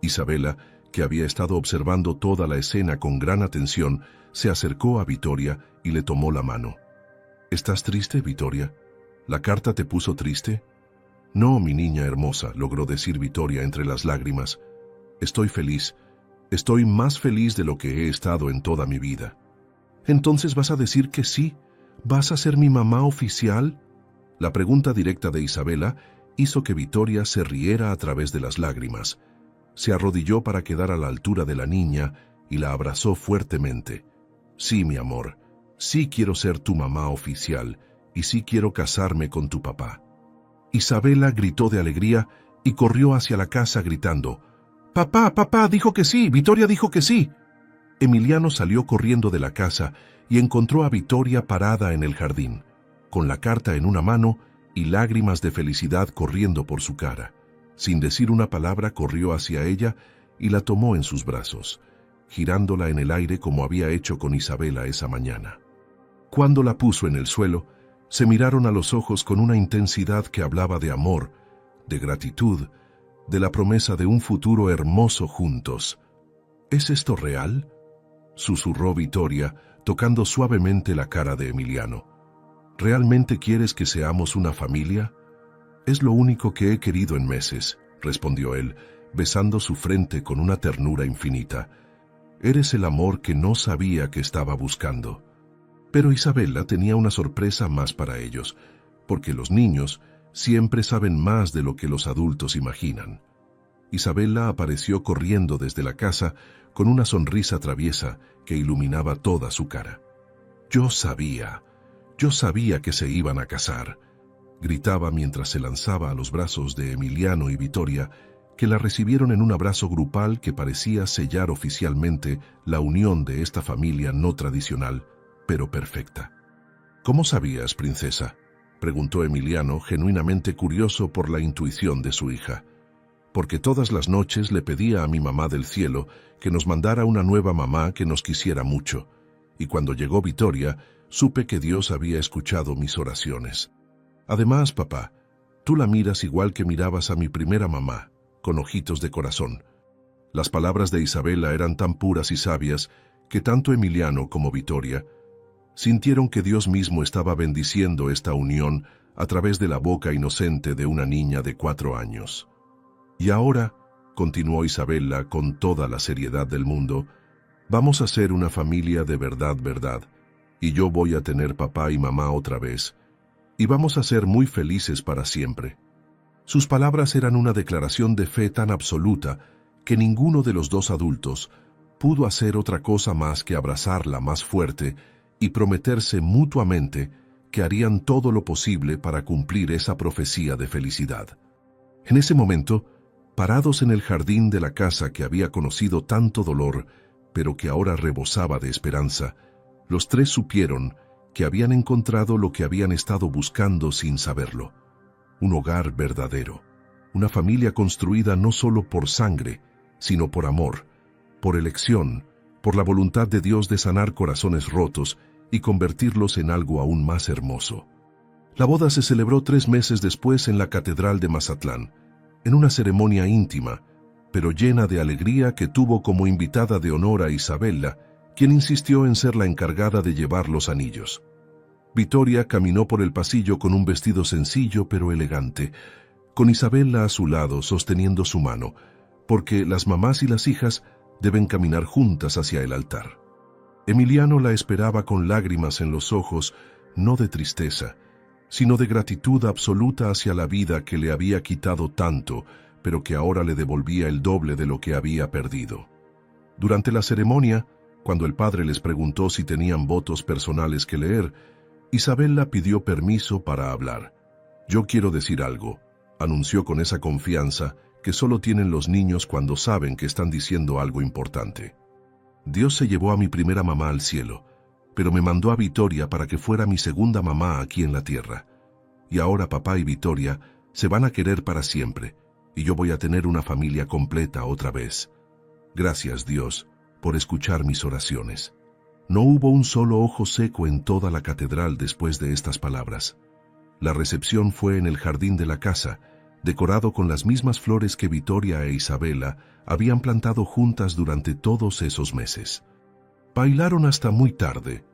A: Isabela, que había estado observando toda la escena con gran atención, se acercó a Vittoria y le tomó la mano. ¿Estás triste, Vittoria? ¿La carta te puso triste? No, mi niña hermosa, logró decir Vittoria entre las lágrimas. Estoy feliz. Estoy más feliz de lo que he estado en toda mi vida. ¿Entonces vas a decir que sí? ¿Vas a ser mi mamá oficial? La pregunta directa de Isabela hizo que Vittoria se riera a través de las lágrimas. Se arrodilló para quedar a la altura de la niña y la abrazó fuertemente. Sí, mi amor, sí quiero ser tu mamá oficial y sí quiero casarme con tu papá. Isabela gritó de alegría y corrió hacia la casa gritando: «¡Papá, papá, dijo que sí! ¡Vittoria dijo que sí!». Emiliano salió corriendo de la casa y encontró a Vittoria parada en el jardín, con la carta en una mano y lágrimas de felicidad corriendo por su cara. Sin decir una palabra, corrió hacia ella y la tomó en sus brazos, girándola en el aire como había hecho con Isabela esa mañana. Cuando la puso en el suelo, se miraron a los ojos con una intensidad que hablaba de amor, de gratitud, de la promesa de un futuro hermoso juntos. ¿Es esto real?, susurró Vittoria, tocando suavemente la cara de Emiliano. ¿Realmente quieres que seamos una familia? Es lo único que he querido en meses, respondió él, besando su frente con una ternura infinita. Eres el amor que no sabía que estaba buscando. Pero Isabela tenía una sorpresa más para ellos, porque los niños siempre saben más de lo que los adultos imaginan. Isabela apareció corriendo desde la casa con una sonrisa traviesa que iluminaba toda su cara. Yo sabía que se iban a casar, gritaba mientras se lanzaba a los brazos de Emiliano y Vittoria, que la recibieron en un abrazo grupal que parecía sellar oficialmente la unión de esta familia no tradicional, pero perfecta. ¿Cómo sabías, princesa?, preguntó Emiliano, genuinamente curioso por la intuición de su hija. Porque todas las noches le pedía a mi mamá del cielo que nos mandara una nueva mamá que nos quisiera mucho, y cuando llegó Vittoria, supe que Dios había escuchado mis oraciones. Además, papá, tú la miras igual que mirabas a mi primera mamá, con ojitos de corazón. Las palabras de Isabela eran tan puras y sabias que tanto Emiliano como Vittoria sintieron que Dios mismo estaba bendiciendo esta unión a través de la boca inocente de una niña de 4 años. Y ahora, continuó Isabela con toda la seriedad del mundo, vamos a ser una familia de verdad, y yo voy a tener papá y mamá otra vez, y vamos a ser muy felices para siempre. Sus palabras eran una declaración de fe tan absoluta que ninguno de los dos adultos pudo hacer otra cosa más que abrazarla más fuerte y prometerse mutuamente que harían todo lo posible para cumplir esa profecía de felicidad. En ese momento, parados en el jardín de la casa que había conocido tanto dolor, pero que ahora rebosaba de esperanza, los tres supieron que habían encontrado lo que habían estado buscando sin saberlo: un hogar verdadero, una familia construida no solo por sangre, sino por amor, por elección, por la voluntad de Dios de sanar corazones rotos y convertirlos en algo aún más hermoso. La boda se celebró 3 meses después en la Catedral de Mazatlán, en una ceremonia íntima, pero llena de alegría, que tuvo como invitada de honor a Isabela, quien insistió en ser la encargada de llevar los anillos. Vittoria caminó por el pasillo con un vestido sencillo pero elegante, con Isabela a su lado sosteniendo su mano, porque las mamás y las hijas deben caminar juntas hacia el altar. Emiliano la esperaba con lágrimas en los ojos, no de tristeza, sino de gratitud absoluta hacia la vida que le había quitado tanto, pero que ahora le devolvía el doble de lo que había perdido. Durante la ceremonia, cuando el padre les preguntó si tenían votos personales que leer, Isabela pidió permiso para hablar. «Yo quiero decir algo», anunció con esa confianza que solo tienen los niños cuando saben que están diciendo algo importante. «Dios se llevó a mi primera mamá al cielo, pero me mandó a Vittoria para que fuera mi segunda mamá aquí en la tierra. Y ahora papá y Vittoria se van a querer para siempre, y yo voy a tener una familia completa otra vez. Gracias, Dios, por escuchar mis oraciones». No hubo un solo ojo seco en toda la catedral después de estas palabras. La recepción fue en el jardín de la casa, decorado con las mismas flores que Vittoria e Isabela habían plantado juntas durante todos esos meses. Bailaron hasta muy tarde.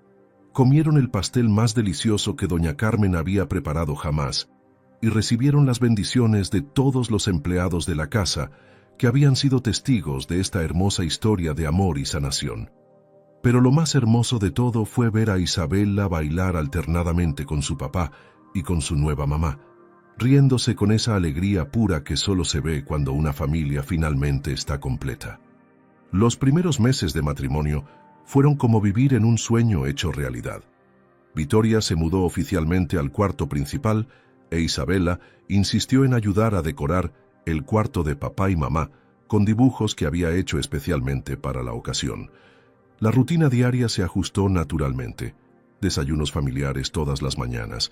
A: Comieron el pastel más delicioso que doña Carmen había preparado jamás y recibieron las bendiciones de todos los empleados de la casa que habían sido testigos de esta hermosa historia de amor y sanación. Pero lo más hermoso de todo fue ver a Isabela bailar alternadamente con su papá y con su nueva mamá, riéndose con esa alegría pura que solo se ve cuando una familia finalmente está completa. Los primeros meses de matrimonio fueron como vivir en un sueño hecho realidad. Vittoria se mudó oficialmente al cuarto principal e Isabela insistió en ayudar a decorar el cuarto de papá y mamá con dibujos que había hecho especialmente para la ocasión. La rutina diaria se ajustó naturalmente. Desayunos familiares todas las mañanas,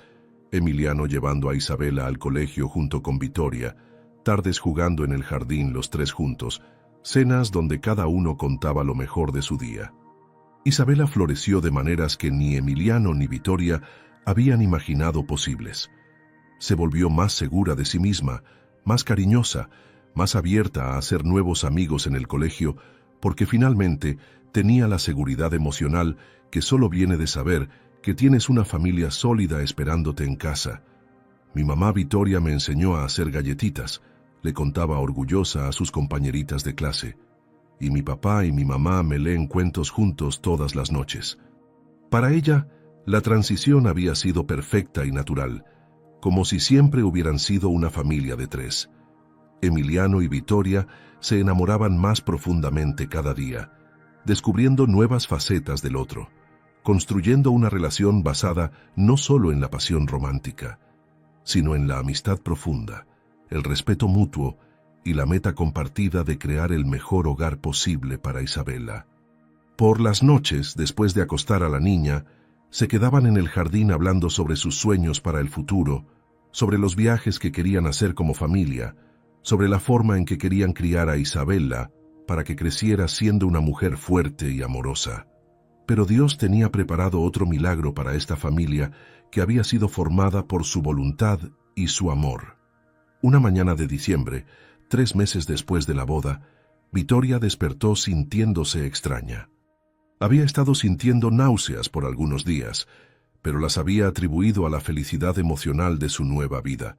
A: Emiliano llevando a Isabela al colegio junto con Vittoria, tardes jugando en el jardín los tres juntos, cenas donde cada uno contaba lo mejor de su día. Isabela floreció de maneras que ni Emiliano ni Vittoria habían imaginado posibles. Se volvió más segura de sí misma, más cariñosa, más abierta a hacer nuevos amigos en el colegio, porque finalmente tenía la seguridad emocional que solo viene de saber que tienes una familia sólida esperándote en casa. Mi mamá Vittoria me enseñó a hacer galletitas, le contaba orgullosa a sus compañeritas de clase, y mi papá y mi mamá me leen cuentos juntos todas las noches. Para ella, la transición había sido perfecta y natural, como si siempre hubieran sido una familia de tres. Emiliano y Vittoria se enamoraban más profundamente cada día, descubriendo nuevas facetas del otro, construyendo una relación basada no solo en la pasión romántica, sino en la amistad profunda, el respeto mutuo y la meta compartida de crear el mejor hogar posible para Isabela. Por las noches, después de acostar a la niña, se quedaban en el jardín hablando sobre sus sueños para el futuro, sobre los viajes que querían hacer como familia, sobre la forma en que querían criar a Isabela para que creciera siendo una mujer fuerte y amorosa. Pero Dios tenía preparado otro milagro para esta familia que había sido formada por su voluntad y su amor. Una mañana de diciembre, 3 meses después de la boda, Vittoria despertó sintiéndose extraña. Había estado sintiendo náuseas por algunos días, pero las había atribuido a la felicidad emocional de su nueva vida.